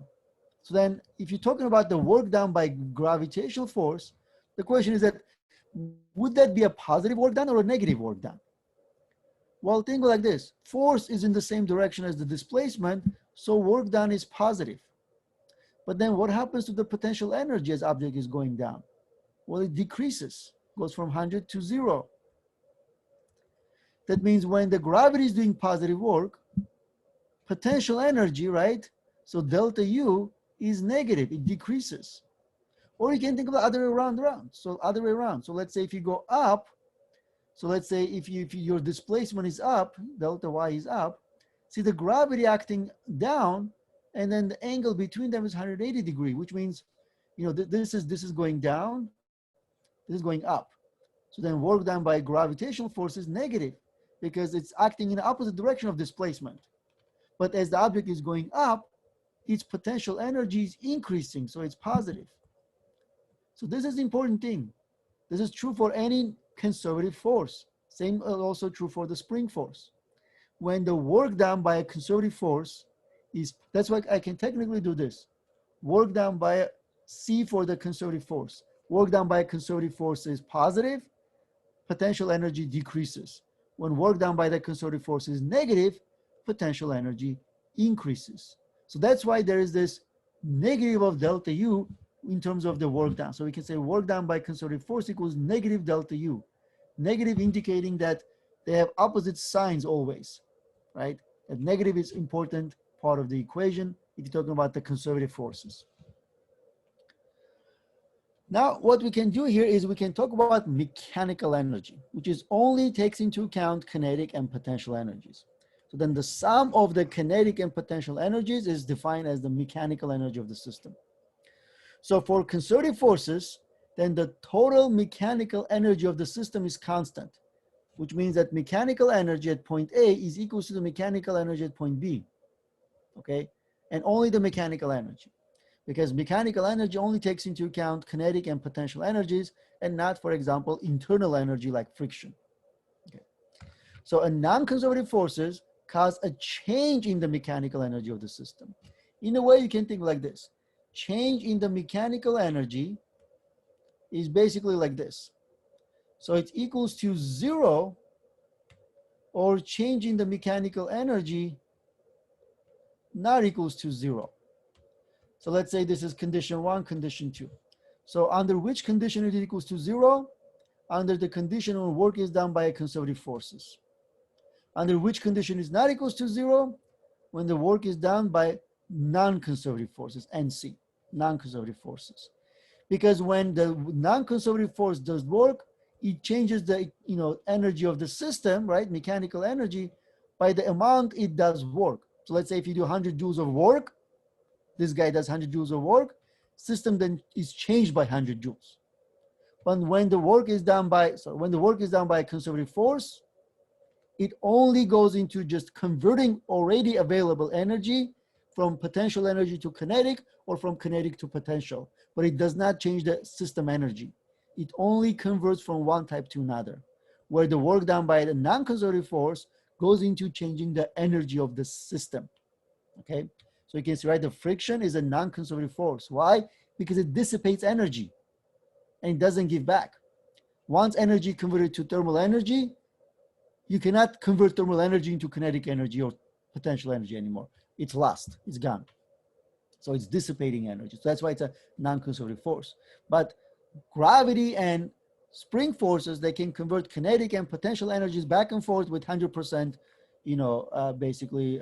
So then if you're talking about the work done by gravitational force, the question is that, would that be a positive work done or a negative work done? Well, think like this. Force is in the same direction as the displacement, so work done is positive. But then what happens to the potential energy as object is going down? Well, it decreases, goes from 100 to 0. That means when the gravity is doing positive work, potential energy, right? So delta U is negative, it decreases. Or you can think of the other way around. So other way around. So let's say if you go up, so let's say if your displacement is up, delta Y is up, see the gravity acting down, and then the angle between them is 180 degree, which means, this is going down, This is going up. So then work done by gravitational force is negative because it's acting in the opposite direction of displacement. But as the object is going up, its potential energy is increasing, so it's positive. So this is the important thing. This is true for any conservative force. Same also true for the spring force. When the work done by a conservative force is, that's why I can technically do this. Work done by C for the conservative force. Work done by a conservative force is positive, potential energy decreases. When work done by the conservative force is negative, potential energy increases. So that's why there is this negative of delta U in terms of the work done. So we can say work done by conservative force equals negative delta U. Negative indicating that they have opposite signs always, right? That negative is important part of the equation if you're talking about the conservative forces. Now, what we can do here is we can talk about mechanical energy, which is only takes into account kinetic and potential energies. So then the sum of the kinetic and potential energies is defined as the mechanical energy of the system. So for conservative forces, then the total mechanical energy of the system is constant, which means that mechanical energy at point A is equal to the mechanical energy at point B, okay? And only the mechanical energy, because mechanical energy only takes into account kinetic and potential energies and not, for example, internal energy like friction. Okay. So a non-conservative forces cause a change in the mechanical energy of the system. In a way, you can think like this. Change in the mechanical energy is basically like this. So it equals to 0, or change in the mechanical energy not equals to 0. So let's say this is condition 1, condition 2. So under which condition it equals to 0? Under the condition when work is done by conservative forces. Under which condition is not equals to 0? When the work is done by non-conservative forces, NC, non-conservative forces. Because when the non-conservative force does work, it changes the energy of the system, right? Mechanical energy by the amount it does work. So let's say if you do 100 joules of work, this guy does 100 joules of work, system then is changed by 100 joules. But when the work is done by, a conservative force, it only goes into just converting already available energy from potential energy to kinetic or from kinetic to potential, but it does not change the system energy. It only converts from one type to another, where the work done by the non-conservative force goes into changing the energy of the system, okay? So you can see, right, the friction is a non-conservative force. Why? Because it dissipates energy and it doesn't give back. Once energy converted to thermal energy, you cannot convert thermal energy into kinetic energy or potential energy anymore. It's lost, it's gone. So it's dissipating energy. So that's why it's a non-conservative force. But gravity and spring forces, they can convert kinetic and potential energies back and forth with 100%, basically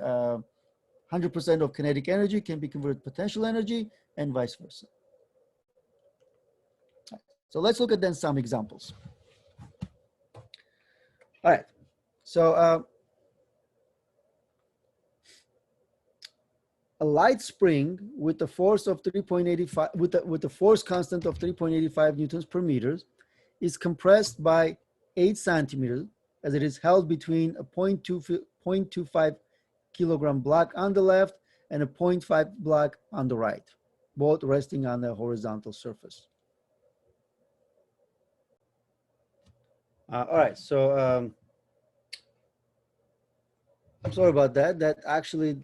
100% of kinetic energy can be converted to potential energy and vice versa. So let's look at then some examples. All right. So a light spring with the force of 3.85 with the force constant of 3.85 newtons per meter is compressed by 8 centimeters as it is held between a 0.25 kilogram block on the left and a 0.5 block on the right, both resting on the horizontal surface. All right, so I'm sorry about that. That actually,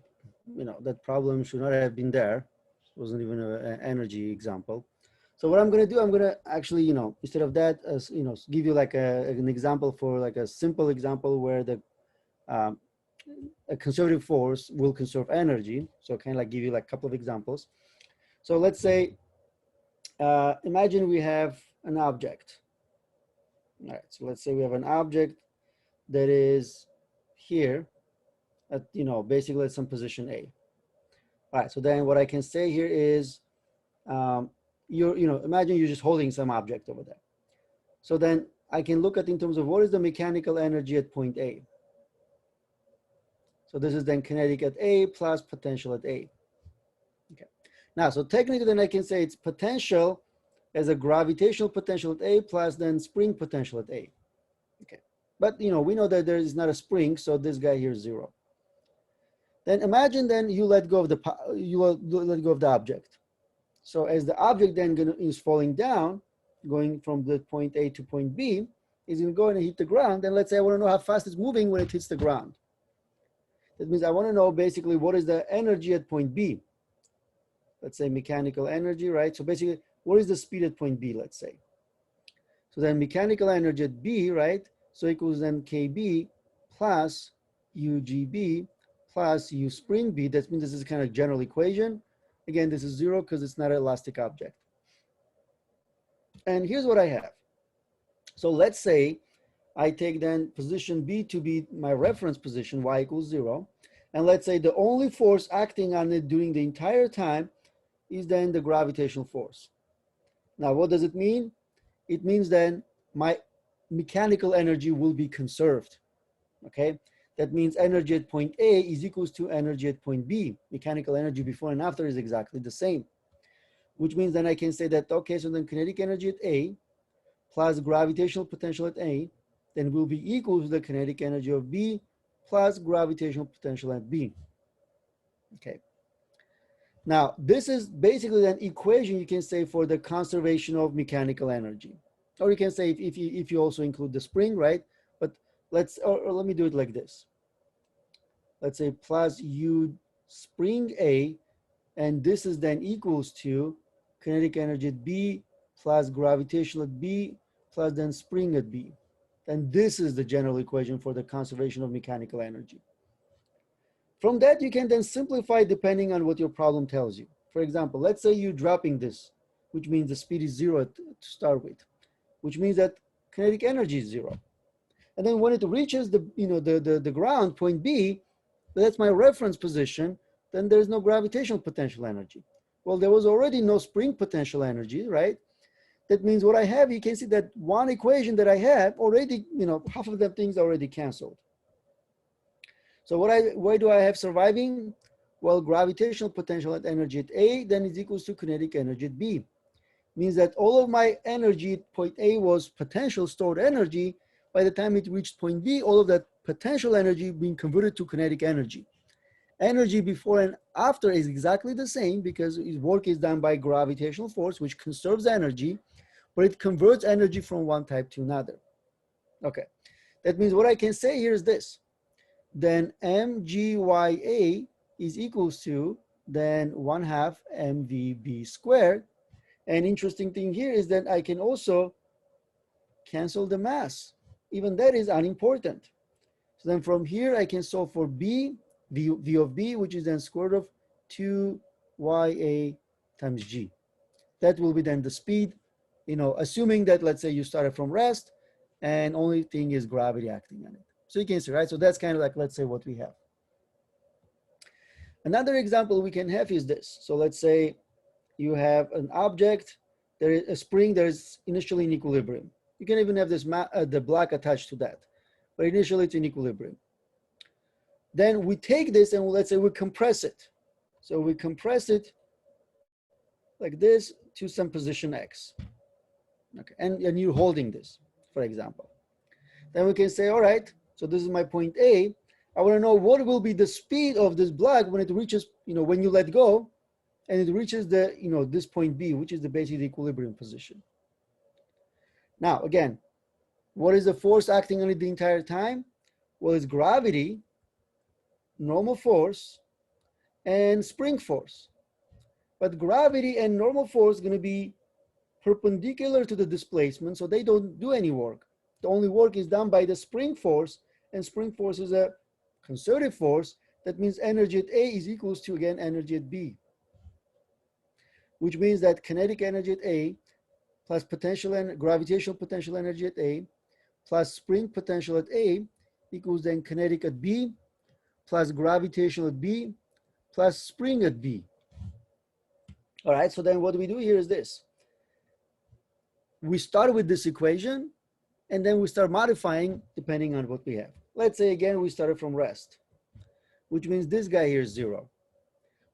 that problem should not have been there. It wasn't even an energy example. So what I'm going to do, I'm going to actually, instead of that, give you like an example for like a simple example where the a conservative force will conserve energy. So kind of like give you like a couple of examples. So let's say, imagine we have an object. All right, so let's say we have an object that is here at, basically at some position A. All right, so then what I can say here is, imagine you're just holding some object over there. So then I can look at in terms of what is the mechanical energy at point A. So this is then kinetic at A plus potential at A. Okay. Now, so technically then I can say it's potential as a gravitational potential at A plus then spring potential at A. Okay, but we know that there is not a spring, so this guy here is 0. Then imagine then you let go of the object. So as the object then is falling down, going from the point A to point B, is going to go and hit the ground. And let's say I want to know how fast it's moving when it hits the ground. That means I want to know basically what is the energy at point B. Let's say mechanical energy, right? So basically, what is the speed at point B, let's say? So then mechanical energy at B, right? So equals then KB plus UGB plus U spring B. That means this is kind of general equation. Again, this is 0 because it's not an elastic object. And here's what I have. So let's say I take then position B to be my reference position, y equals 0. And let's say the only force acting on it during the entire time is then the gravitational force. Now, what does it mean? It means then my mechanical energy will be conserved. Okay, that means energy at point A is equals to energy at point B. Mechanical energy before and after is exactly the same, which means then I can say that, okay, so then kinetic energy at A plus gravitational potential at A then will be equal to the kinetic energy of B plus gravitational potential at B. Okay. Now, this is basically an equation you can say for the conservation of mechanical energy. Or you can say if you also include the spring, right? But let me do it like this. Let's say plus U spring A, and this is then equals to kinetic energy at B plus gravitational at B plus then spring at B. And this is the general equation for the conservation of mechanical energy. From that, you can then simplify depending on what your problem tells you. For example, let's say you're dropping this, which means the speed is 0 to start with, which means that kinetic energy is 0. And then when it reaches the ground, point B, that's my reference position, then there's no gravitational potential energy. Well, there was already no spring potential energy, right? That means what I have, you can see that one equation that I have already, half of the things already canceled. So why do I have surviving? Well, gravitational potential at energy at A then is equals to kinetic energy at B. Means that all of my energy at point A was potential stored energy. By the time it reached point B, all of that potential energy being converted to kinetic energy. Energy before and after is exactly the same because work is done by gravitational force, which conserves energy, but it converts energy from one type to another. Okay, that means what I can say here is this. Then mgya is equals to then 1/2 mvb squared. And interesting thing here is that I can also cancel the mass. Even that is unimportant. So then from here I can solve for v of b, which is then square root of 2ya times g. That will be then the speed, assuming that, let's say you started from rest and only thing is gravity acting on it. So you can see, right? So that's kind of like, let's say, what we have. Another example we can have is this. So let's say you have an object, there is a spring that is initially in equilibrium. You can even have this the block attached to that, but initially it's in equilibrium. Then we take this and let's say we compress it. So we compress it like this to some position X. Okay, and you're holding this, for example. Then we can say, all right, so this is my point A. I want to know what will be the speed of this block when it reaches, when you let go, and it reaches the, this point B, which is the basically equilibrium position. Now, again, what is the force acting on it the entire time? Well, it's gravity, normal force, and spring force. But gravity and normal force is going to be perpendicular to the displacement, so they don't do any work. The only work is done by the spring force, and spring force is a conservative force. That means energy at A is equals to, again, energy at B, which means that kinetic energy at A plus potential and gravitational potential energy at A plus spring potential at A equals then kinetic at B plus gravitational at B plus spring at B. All right, so then what we do here is this. We start with this equation, and then we start modifying depending on what we have. Let's say, again, we started from rest, which means this guy here is 0.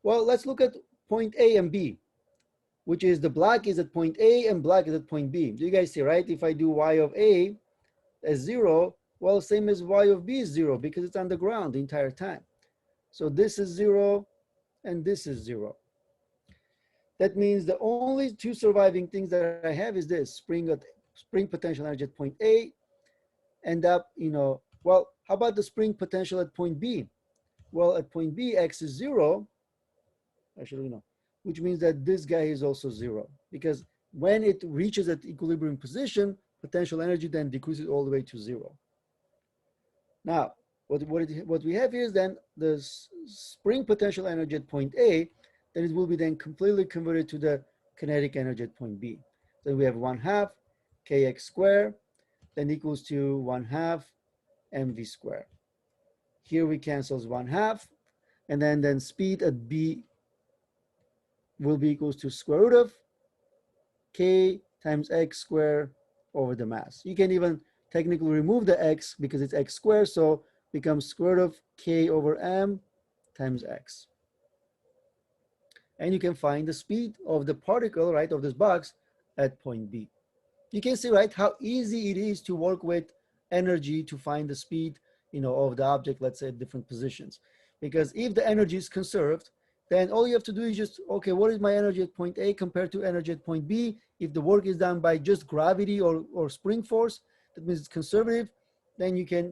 Well, let's look at point A and B. which is the black is at point A and black is at point B. Do you guys see, right? If I do y of A as 0, well, same as y of B is 0 because it's on the ground the entire time. So this is 0 and this is 0. That means the only two surviving things that I have is this spring potential energy at point A end up, well, how about the spring potential at point B? Well, at point B, x is 0, actually, which means that this guy is also 0, because when it reaches that equilibrium position, potential energy then decreases all the way to 0. Now, what we have here is then the spring potential energy at point A, then it will be then completely converted to the kinetic energy at point B. Then we have 1/2 kx squared, then equals to 1/2 mv squared. Here we cancels 1/2, and then speed at B will be equals to square root of k times x squared over the mass. You can even technically remove the x because it's x squared, so becomes square root of k over m times x. And you can find the speed of the particle, right, of this box at point B. You can see, right, how easy it is to work with energy to find the speed, of the object, let's say at different positions. Because if the energy is conserved, then all you have to do is just, okay, what is my energy at point A compared to energy at point B? If the work is done by just gravity or spring force, that means it's conservative, then you can,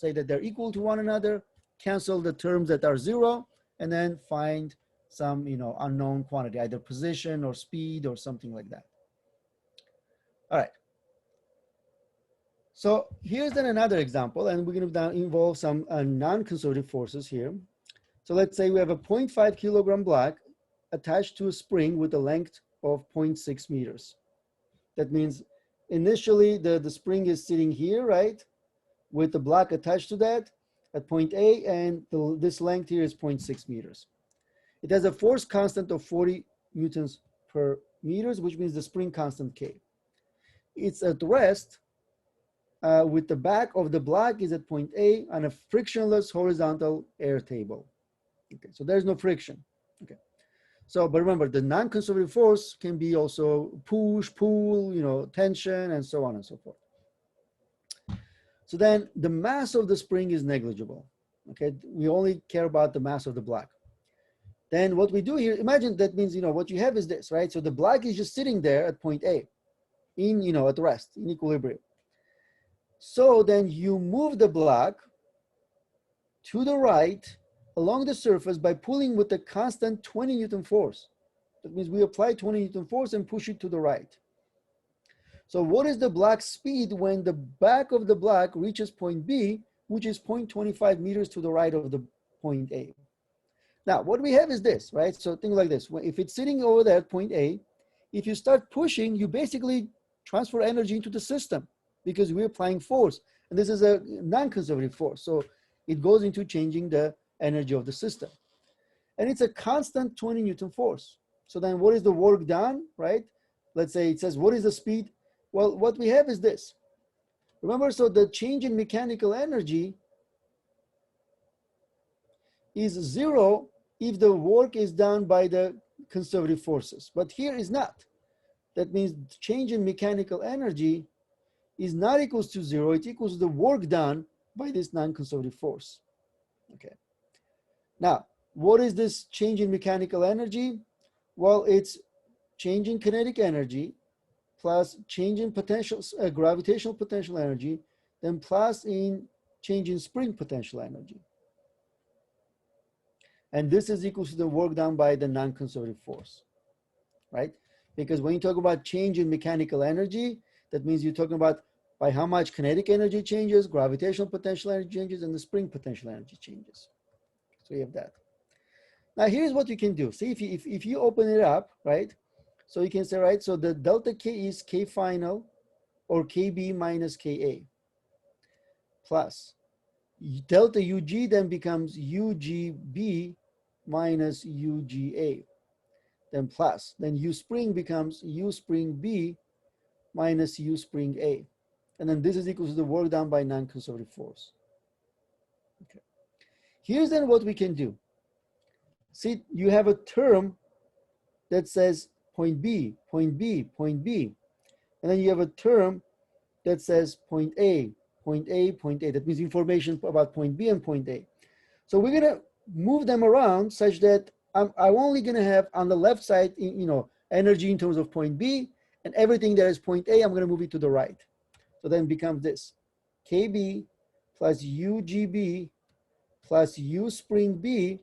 say that they're equal to one another, cancel the terms that are 0, and then find some, unknown quantity, either position or speed or something like that. All right. So here's then another example, and we're going to involve some non-conservative forces here. So let's say we have a 0.5 kilogram block attached to a spring with a length of 0.6 meters. That means initially the spring is sitting here, right, with the block attached to that at point A, and this length here is 0.6 meters. It has a force constant of 40 newtons per meters, which means the spring constant K. It's at rest with the back of the block is at point A on a frictionless horizontal air table. Okay, so there's no friction. Okay, so but remember, the non-conservative force can be also push, pull, tension, and so on and so forth. So then the mass of the spring is negligible. Okay, we only care about the mass of the block. Then what we do here, imagine that means, what you have is this, right? So the block is just sitting there at point A in, at rest, in equilibrium. So then you move the block to the right along the surface by pulling with a constant 20 Newton force. That means we apply 20 Newton force and push it to the right. So what is the block's speed when the back of the block reaches point B, which is 0.25 meters to the right of the point A? Now, what we have is this, right? So think like this. If it's sitting over there at point A, if you start pushing, you basically transfer energy into the system because we're applying force. And this is a non-conservative force. So it goes into changing the energy of the system. And it's a constant 20 Newton force. So then what is the work done, right? Let's say it says, what is the speed? Well, what we have is this. Remember, so the change in mechanical energy is 0 if the work is done by the conservative forces. But here is not. That means change in mechanical energy is not equals to 0. It equals to the work done by this non-conservative force. Okay. Now, what is this change in mechanical energy? Well, it's change in kinetic energy plus change in gravitational potential energy, then plus in change in spring potential energy. And this is equal to the work done by the non-conservative force, right? Because when you talk about change in mechanical energy, that means you're talking about by how much kinetic energy changes, gravitational potential energy changes, and the spring potential energy changes. So you have that. Now here's what you can do. See, if you open it up, right? So you can say, right, so the delta K is K final or KB minus KA plus delta UG then becomes UGB minus UGA, then plus, then U spring becomes U spring B minus U spring A. And then this is equal to the work done by non-conservative force. Okay. Here's then what we can do. See, you have a term that says point B, point B, point B. And then you have a term that says point A, point A, point A. That means information about point B and point A. So we're gonna move them around such that I'm only gonna have on the left side, energy in terms of point B, and everything that is point A, I'm gonna move it to the right. So then it becomes this, KB plus UGB plus U spring B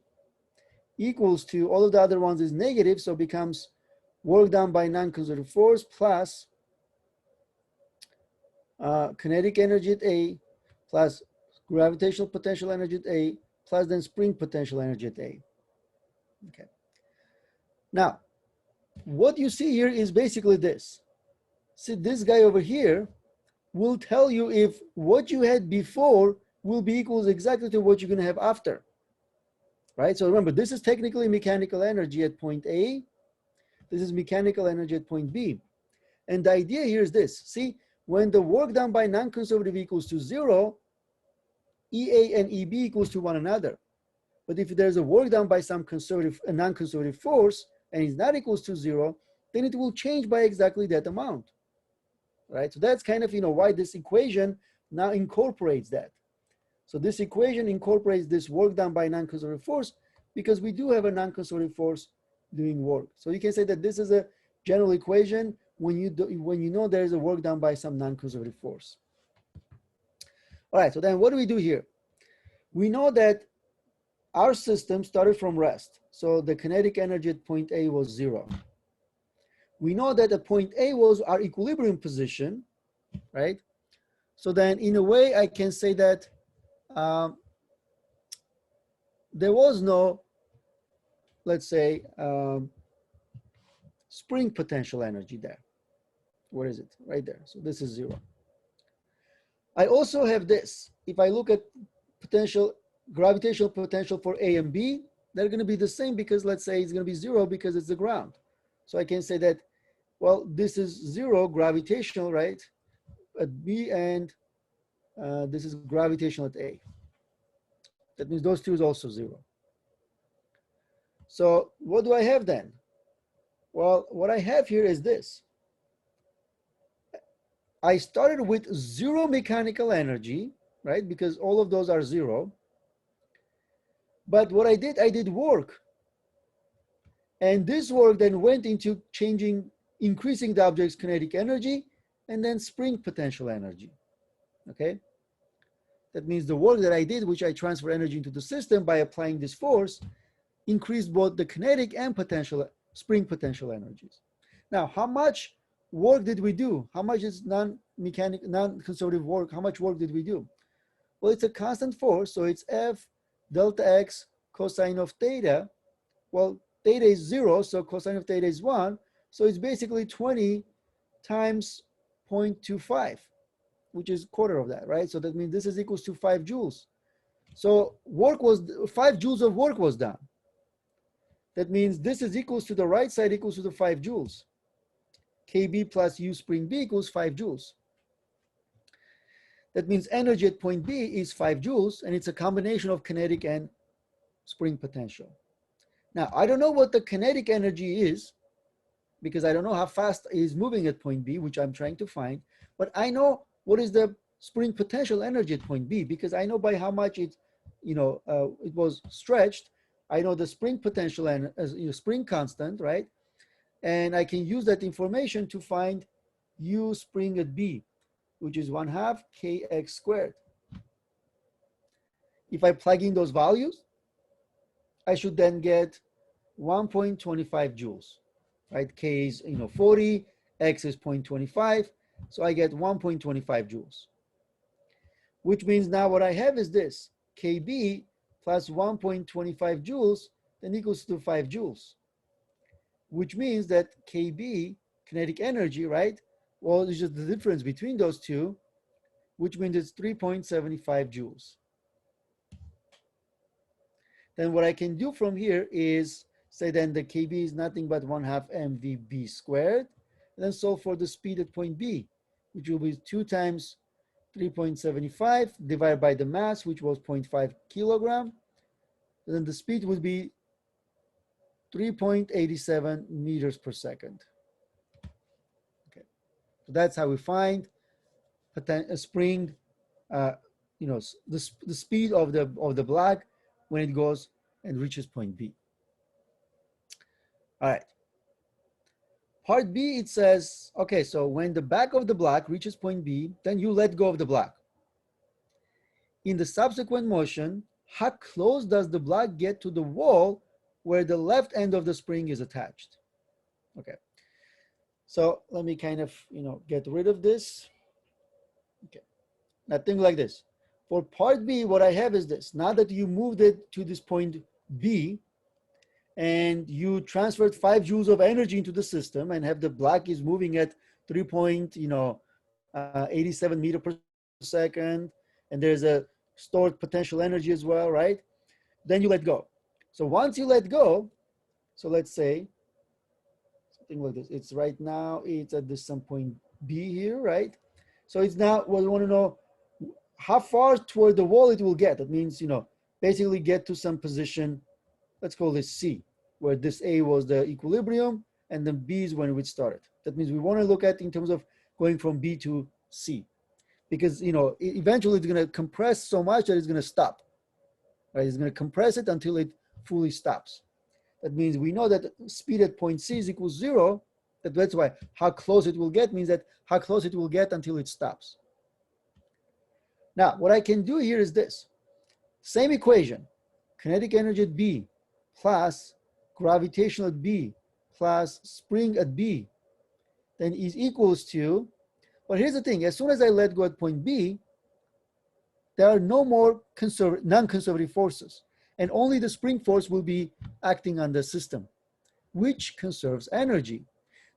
equals to, all of the other ones is negative, so it becomes work done by non-conservative force plus kinetic energy at A plus gravitational potential energy at A plus then spring potential energy at A. Okay. Now, what you see here is basically this. See, this guy over here will tell you if what you had before will be equals exactly to what you're going to have after. Right? So remember, this is technically mechanical energy at point A. This is mechanical energy at point B. And the idea here is this. See, when the work done by non-conservative equals to 0, EA and EB equals to one another. But if there's a work done by some conservative, a non-conservative force, and it's not equals to 0, then it will change by exactly that amount. Right? So that's kind of, why this equation now incorporates that. So this equation incorporates this work done by non-conservative force because we do have a non-conservative force doing work. So you can say that this is a general equation when you know there is a work done by some non-conservative force. All right, so then what do we do here? We know that our system started from rest. So the kinetic energy at point A was 0. We know that at point A was our equilibrium position, right? So then in a way I can say that there was no, let's say, spring potential energy there. Where is it? Right there. So this is 0. I also have this. If I look at gravitational potential for A and B, they're going to be the same because let's say it's going to be 0 because it's the ground. So I can say that, well, this is 0 gravitational, right, at B, and this is gravitational at A. That means those two is also 0. So what do I have then? Well, what I have here is this. I started with 0 mechanical energy, right? Because all of those are 0. But what I did work. And this work then went into increasing the object's kinetic energy and then spring potential energy, okay? That means the work that I did, which I transfer energy into the system by applying this force, increased both the kinetic and spring potential energies. Now, how much work did we do? How much is non-conservative work? How much work did we do? Well, it's a constant force, so it's F delta X cosine of theta. Well, theta is 0, so cosine of theta is 1. So it's basically 20 times 0.25, which is a quarter of that, right? So that means this is equals to 5 joules. So 5 joules of work was done. That means this is equals to the right side equals to the 5 joules. KB plus U spring B equals 5 joules. That means energy at point B is 5 joules, and it's a combination of kinetic and spring potential. Now, I don't know what the kinetic energy is because I don't know how fast it is moving at point B, which I'm trying to find, but I know what is the spring potential energy at point B because I know by how much it was stretched. I know the spring potential and spring constant, right? And I can use that information to find U spring at B, which is 1/2 kx squared. If I plug in those values, I should then get 1.25 joules, right? K is 40, X is 0.25, so I get 1.25 joules. Which means now what I have is this, KB plus 1.25 joules, then equals to 5 joules. Which means that KB, kinetic energy, right? Well, it's just the difference between those two, which means it's 3.75 joules. Then what I can do from here is say then the KB is nothing but 1/2 mvb squared, and then solve for the speed at point B, which will be 2 times 3.75 divided by the mass, which was 0.5 kilogram. And then the speed would be 3.87 meters per second. Okay, so that's how we find a spring, uh, the speed of the black when it goes and reaches point B. All right. Part B, it says, okay, so when the back of the black reaches point B, then you let go of the black. In the subsequent motion, how close does the black get to the wall where the left end of the spring is attached? Okay, so let me kind of, get rid of this. Okay, now think like this. For part B, what I have is this. Now that you moved it to this point B, and you transferred 5 joules of energy into the system and have the black is moving at 3.87 meter per second, and there's a stored potential energy as well, right? Then you let go. So once you let go, so let's say something like this. It's right now, it's at this some point B here, right? So it's now, well, we want to know how far toward the wall it will get. That means, basically get to some position, let's call this C, where this A was the equilibrium and then B is when it started. That means we want to look at in terms of going from B to C, because eventually it's going to compress so much that it's going to stop, right? It's going to compress it until it fully stops. That means we know that speed at point C is equals 0. That's why how close it will get means that how close it will get until it stops. Now, what I can do here is this. Same equation, kinetic energy at B plus gravitational at B plus spring at B, then is equals to, but here's the thing, as soon as I let go at point B, there are no more non-conservative forces, and only the spring force will be acting on the system, which conserves energy.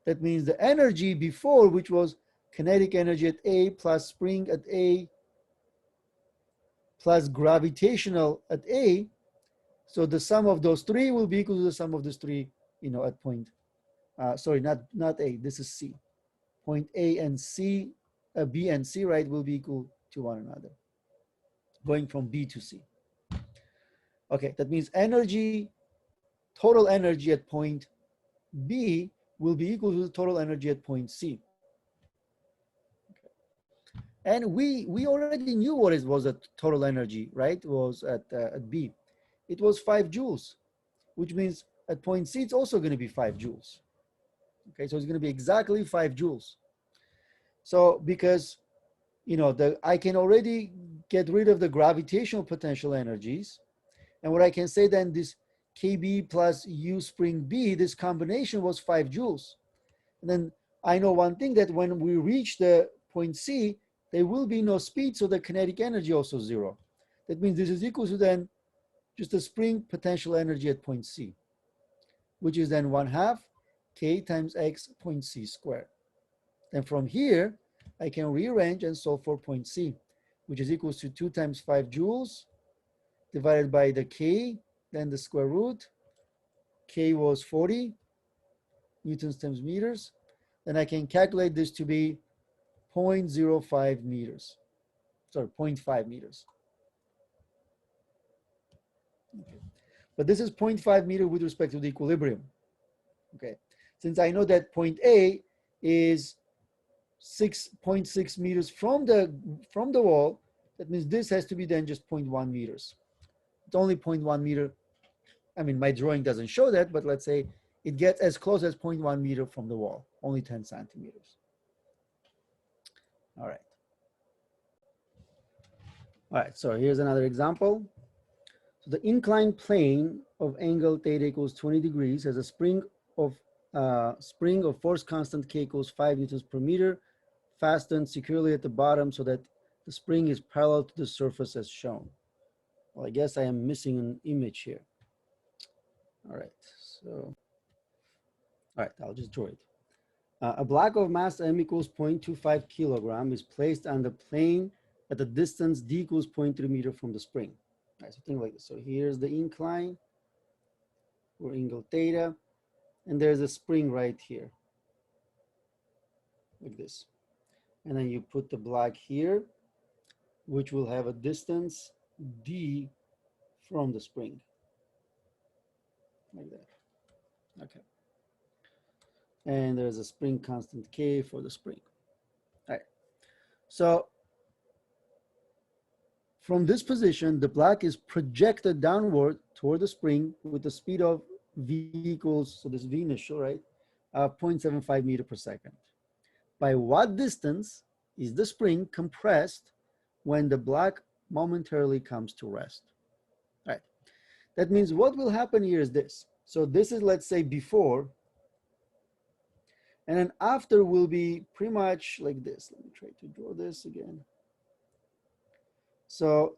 That means the energy before, which was kinetic energy at A plus spring at A plus gravitational at A, so the sum of those three will be equal to the sum of those three, at point, sorry, not A, this is C. Point A and C, B and C, right, will be equal to one another, going from B to C. Okay, that means total energy at point B will be equal to the total energy at point C. Okay. And we already knew what it was at total energy, right? It was at B. It was 5 joules, which means at point C, it's also going to be 5 joules. Okay, so it's going to be exactly 5 joules. So because, I can already get rid of the gravitational potential energies. And what I can say then, this KB plus U spring B, this combination was 5 joules. And then I know one thing, that when we reach the point C, there will be no speed, so the kinetic energy also 0. That means this is equal to then just the spring potential energy at point C, which is then 1/2 K times X point C squared. Then from here, I can rearrange and solve for point C, which is equals to 2 times 5 joules divided by the K, then the square root. K was 40 newtons times meters. Then I can calculate this to be 0.05 meters. Sorry, 0.5 meters. Okay. But this is 0.5 meter with respect to the equilibrium. Okay. Since I know that point A is 6.6 meters from the wall, that means this has to be then just 0.1 meters. It's only 0.1 meter. I mean, my drawing doesn't show that, but let's say it gets as close as 0.1 meter from the wall, only 10 centimeters. All right. All right, so here's another example. So the inclined plane of angle theta equals 20 degrees has a spring of force constant K equals 5 newtons per meter, fastened securely at the bottom so that the spring is parallel to the surface as shown. Well, I guess I am missing an image here. All right, so, all right, I'll just draw it. A block of mass m equals 0.25 kilogram is placed on the plane at a distance d equals 0.3 meter from the spring. All right, so think like this. So here's the incline, or angle theta, and there's a spring right here, like this. And then you put the block here, which will have a distance d from the spring, like that. Okay. And there's a spring constant K for the spring. All right. So from this position, the black is projected downward toward the spring with the speed of v equals, so this v initial, right, 0.75 meter per second. By what distance is the spring compressed when the black momentarily comes to rest? All right. That means what will happen here is this. So this is, let's say, before, and then after will be pretty much like this. Let me try to draw this again. So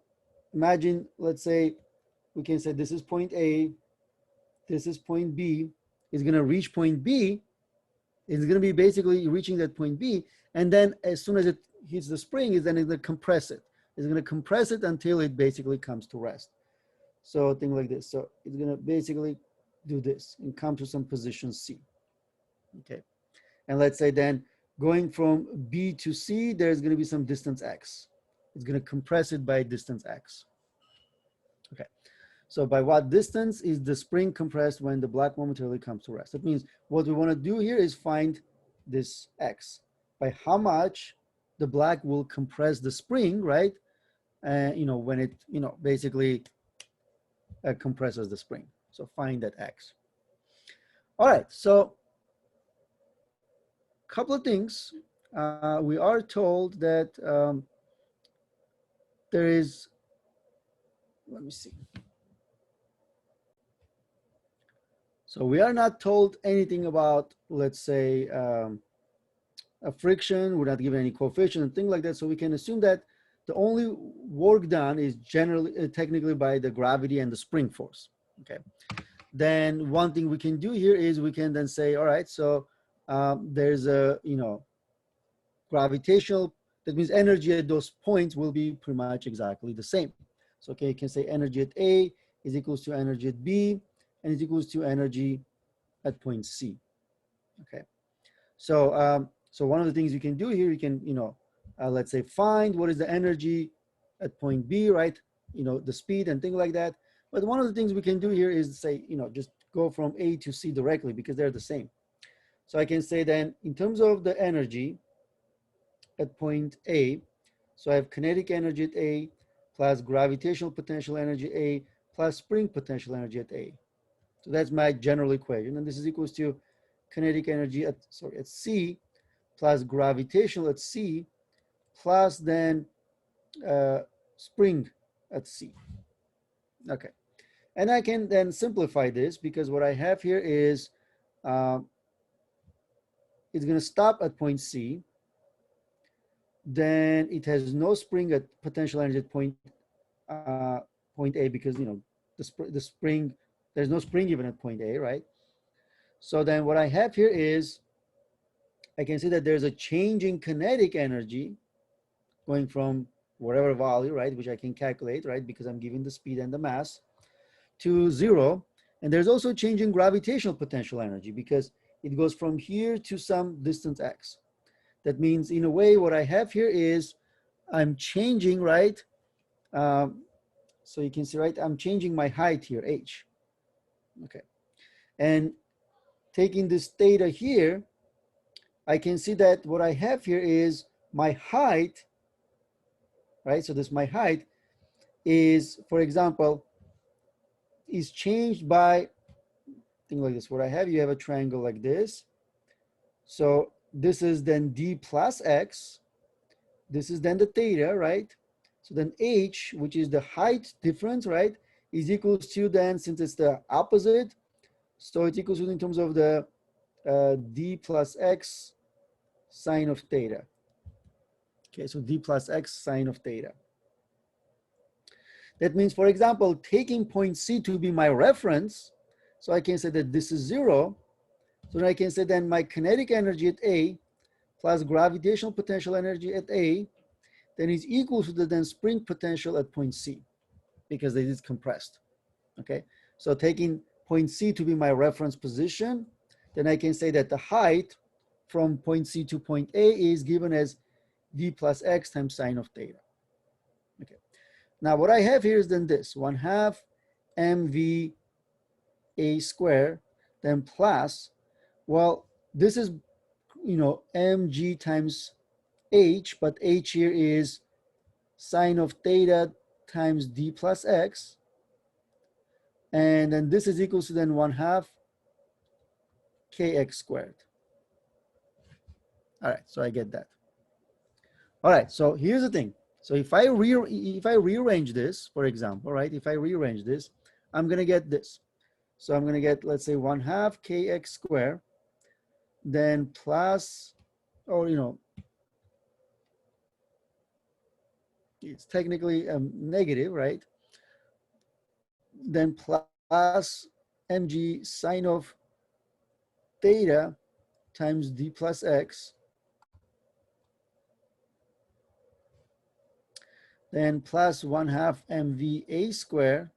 imagine, let's say, we can say this is point A, this is point B, it's going to reach point B, it's going to be basically reaching that point B, and then as soon as it hits the spring, it's then going to compress it. It's going to compress it until it basically comes to rest. So thing like this. So it's going to basically do this and come to some position C. Okay. And let's say then going from B to C, there's going to be some distance X. It's going to compress it by distance X. Okay. So by what distance is the spring compressed when the black momentarily comes to rest? That means what we want to do here is find this X. By how much the black will compress the spring, right? When it, basically compresses the spring. So find that X. All right, so a couple of things. We are told that there is, let me see. So we are not told anything about, let's say, a friction. We're not given any coefficient and things like that. So we can assume that the only work done is generally, technically by the gravity and the spring force. Okay. Then one thing we can do here is we can then say, all right, so there's a, gravitational, that means energy at those points will be pretty much exactly the same. So, okay, you can say energy at A is equals to energy at B, and is equals to energy at point C. Okay. So one of the things you can do here, you can, let's say find what is the energy at point B, right? The speed and things like that. But one of the things we can do here is say, just go from A to C directly because they're the same. So I can say then in terms of the energy at point A, so I have kinetic energy at A plus gravitational potential energy A plus spring potential energy at A. So that's my general equation. And this is equals to kinetic energy at C plus gravitational at C plus then spring at C. Okay. And I can then simplify this because what I have here is it's going to stop at point C. Then it has no spring at potential energy at point A because, the spring, there's no spring even at point A, right? So then what I have here is I can see that there's a change in kinetic energy going from whatever value, right, which I can calculate, right, because I'm giving the speed and the mass, to 0. And there's also change in gravitational potential energy because it goes from here to some distance X. That means in a way what I have here is I'm changing, right? So you can see, right, I'm changing my height here, H. Okay. And taking this theta here, I can see that what I have here is my height, right? So this my height is, for example, is changed by thing like this. What I have, you have a triangle like this. So this is then d plus x. This is then the theta, right? So then h, which is the height difference, right, is equals to then, since it's the opposite, so it's equals to in terms of the d plus x sine of theta. Okay, so d plus x sine of theta. That means, for example, taking point C to be my reference, so I can say that this is 0. So then I can say then my kinetic energy at A plus gravitational potential energy at A then is equal to the then spring potential at point C because it is compressed. Okay, so taking point C to be my reference position, then I can say that the height from point C to point A is given as d plus x times sine of theta. Okay, now what I have here is then this 1/2 mv a square then plus, well, this is, mg times h, but h here is sine of theta times d plus x, and then this is equals to then 1/2 kx squared. All right, so I get that. All right, so here's the thing. So if I rearrange this, for example, right, if I rearrange this, I'm gonna get this. So I'm gonna get, let's say, 1/2 kx squared, then plus, or it's technically negative, right? Then plus mg sine of theta times d plus x, then plus 1/2 mva squared,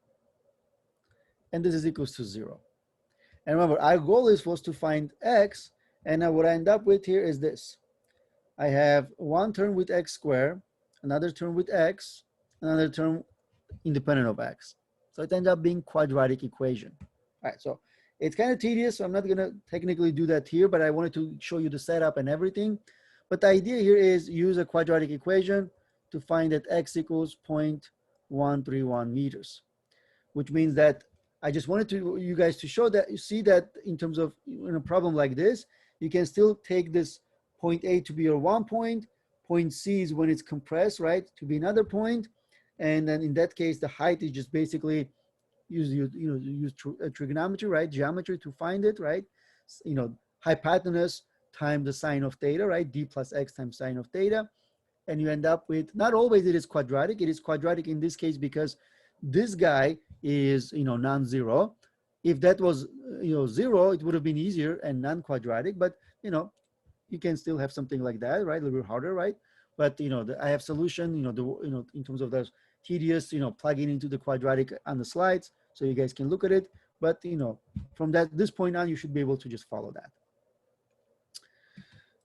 and this is equals to 0. And remember, our goal was to find x, and now what I end up with here is this. I have one term with x squared, another term with x, another term independent of x. So it ends up being quadratic equation. All right, so it's kind of tedious, so I'm not gonna technically do that here, but I wanted to show you the setup and everything. But the idea here is use a quadratic equation to find that x equals 0.131 meters, which means that I just wanted you guys to show that, you see that in terms of in a problem like this, you can still take this point A to be your one point C is when it's compressed, right, to be another point, and then in that case, the height is just basically use trigonometry, right, geometry to find it, right, hypotenuse times the sine of theta, right, d plus x times sine of theta, and you end up with, not always it is quadratic. It is quadratic in this case because this guy is, non-zero. If that was, 0, it would have been easier and non-quadratic, but, you can still have something like that, right? A little bit harder, right? But, I have solution, in terms of those tedious, plugging into the quadratic on the slides so you guys can look at it. But, from this point on, you should be able to just follow that.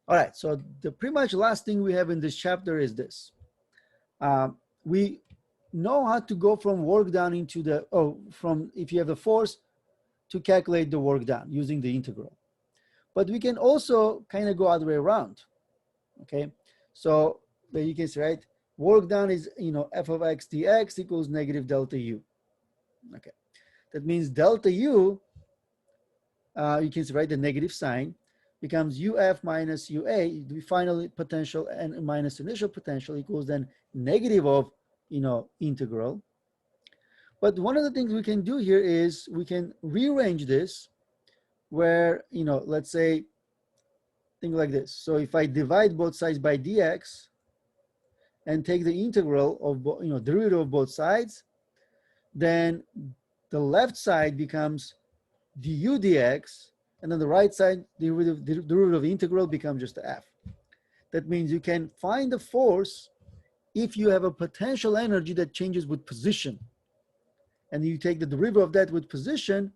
All right, so the pretty much last thing we have in this chapter is this. We know how to go from work done into the, from if you have a force to calculate the work done using the integral. But we can also kind of go other way around, okay? So you can see, right, work done is, f of x dx equals negative delta u, okay? That means delta u, you can see, right, the negative sign, becomes UF minus UA, the final potential and minus initial potential equals then negative of, integral. But one of the things we can do here is we can rearrange this where, let's say, think like this. So if I divide both sides by dx and take the integral of, derivative of both sides, then the left side becomes du dx, and then the right side, the derivative of the integral becomes just f. That means you can find the force if you have a potential energy that changes with position. And you take the derivative of that with position,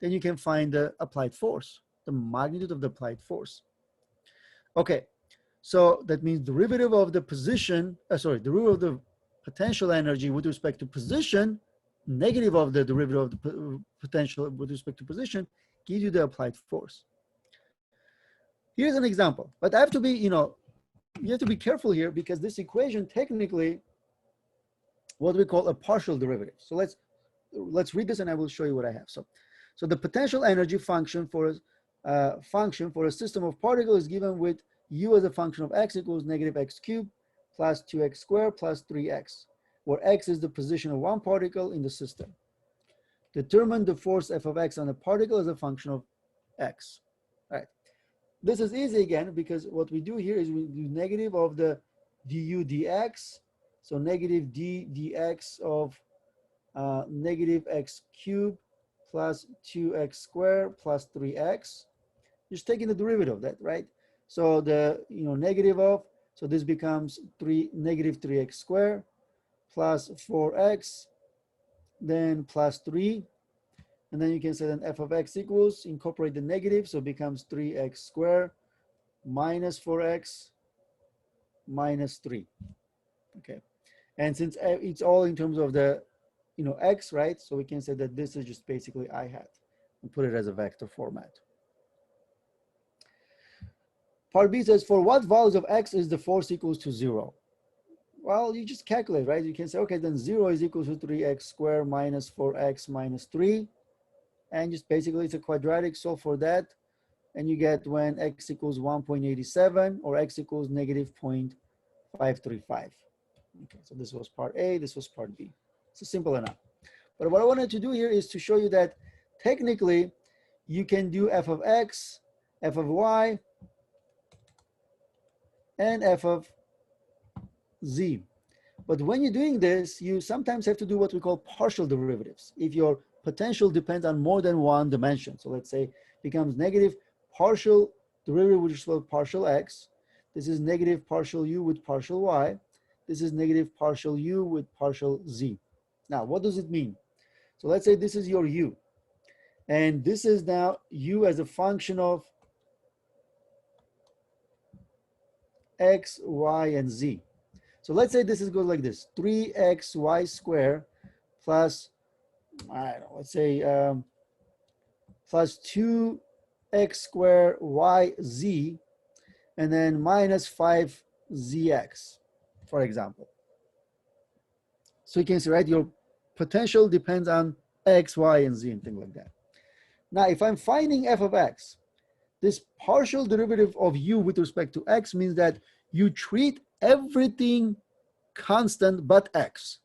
then you can find the applied force, the magnitude of the applied force. Okay, so that means derivative of the position, derivative of the potential energy with respect to position, negative of the derivative of the potential with respect to position, gives you the applied force. Here's an example, but I have to be, you have to be careful here because this equation technically what we call a partial derivative. So let's read this and I will show you what I have. So the potential energy function for a system of particles is given with u as a function of x equals negative x cubed plus 2x squared plus 3x, where x is the position of one particle in the system. Determine the force f of x on a particle as a function of x. All right. This is easy again because what we do here is we do negative of the du dx. So negative d dx of negative x cubed plus 2x squared plus 3x. Just taking the derivative of that, right? So the negative of, so this becomes negative 3x squared plus 4x, then plus 3. And then you can say then f of x equals, incorporate the negative, so it becomes 3x squared minus 4x minus 3. Okay. And since it's all in terms of the, x, right? So we can say that this is just basically I hat. and put it as a vector format. Part B says, for what values of x is the force equals to 0? Well, you just calculate, right? You can say, okay, then 0 is equal to 3x squared minus 4x minus 3. And just basically it's a quadratic, solve for that. And you get when x equals 1.87 or x equals negative 0.535. Okay, so this was part A, this was part B. So simple enough. But what I wanted to do here is to show you that technically you can do f of x, f of y, and f of z. But when you're doing this, you sometimes have to do what we call partial derivatives. If your potential depends on more than one dimension. So let's say becomes negative partial derivative with respect to partial x. This is negative partial u with partial y. This is negative partial u with partial z. Now, what does it mean? So let's say this is your u. And this is now u as a function of x, y, and z. So let's say this is goes like this: 3xy squared plus, I don't know, let's say plus 2x squared yz, and then minus 5zx, for example. So you can see, right, your potential depends on x, y, and z and things like that. Now, if I'm finding f of x, this partial derivative of u with respect to x means that you treat everything constant but x.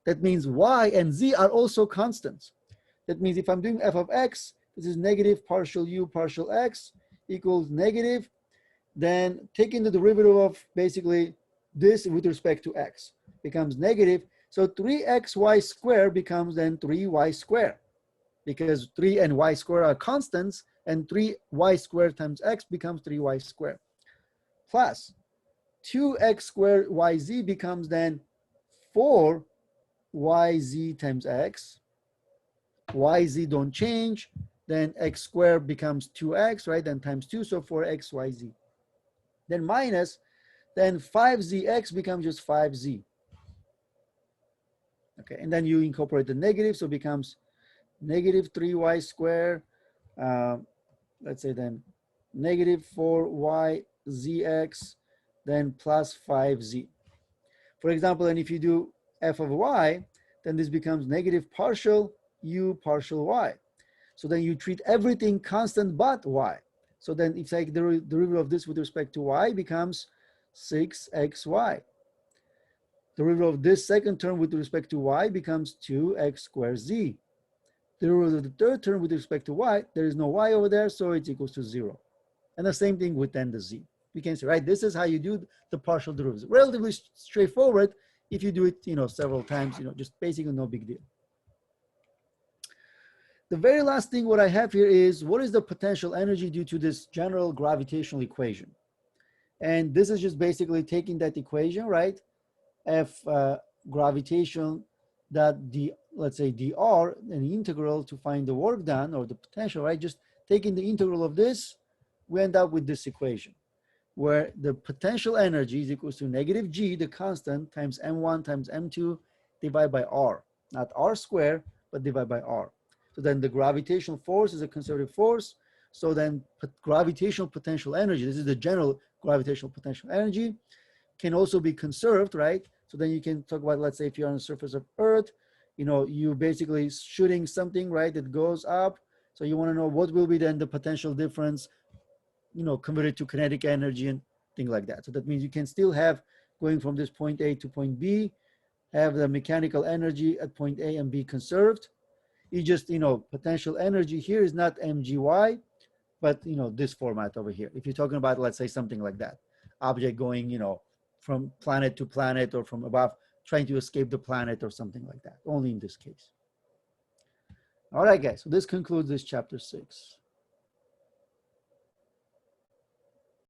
That means y and z are also constants. That means if I'm doing f of x, this is negative partial u partial x equals negative, then taking the derivative of basically this with respect to x becomes negative. So 3xy squared becomes then 3y squared, because 3 and y squared are constants, and 3y squared times x becomes 3y squared. Plus 2x squared yz becomes then 4yz times x. Yz don't change, then x squared becomes 2x, right? Then times 2, so 4xyz. Then minus, then 5zx becomes just 5z. Okay, and then you incorporate the negative, so it becomes negative 3y squared, let's say then negative 4yzx, then plus 5z. For example, and if you do f of y, then this becomes negative partial u partial y. So then you treat everything constant but y. So then it's like the derivative of this with respect to y becomes 6xy. Derivative of this second term with respect to y becomes 2x squared z. The derivative of the third term with respect to y, there is no y over there, so it's equals to 0. And the same thing with then the z. You can see, right, this is how you do the partial derivatives. Relatively straightforward if you do it, several times, just basically no big deal. The very last thing what I have here is, what is the potential energy due to this general gravitational equation? And this is just basically taking that equation, right? F gravitational that let's say dr, an integral to find the work done or the potential, right? Just taking the integral of this, we end up with this equation where the potential energy is equals to negative g, the constant, times m1 times m2 divided by r. Not r squared, but divided by r. So then the gravitational force is a conservative force. So then gravitational potential energy, this is the general gravitational potential energy, can also be conserved, right? So then you can talk about, let's say, if you're on the surface of Earth, you basically shooting something, right, that goes up. So you want to know what will be then the potential difference, converted to kinetic energy and things like that. So that means you can still have, going from this point A to point B, have the mechanical energy at point A and B conserved. You just, potential energy here is not mgy, but, this format over here. If you're talking about, let's say, something like that, object going, from planet to planet or from above, trying to escape the planet or something like that, only in this case. All right, guys, so this concludes this chapter 6.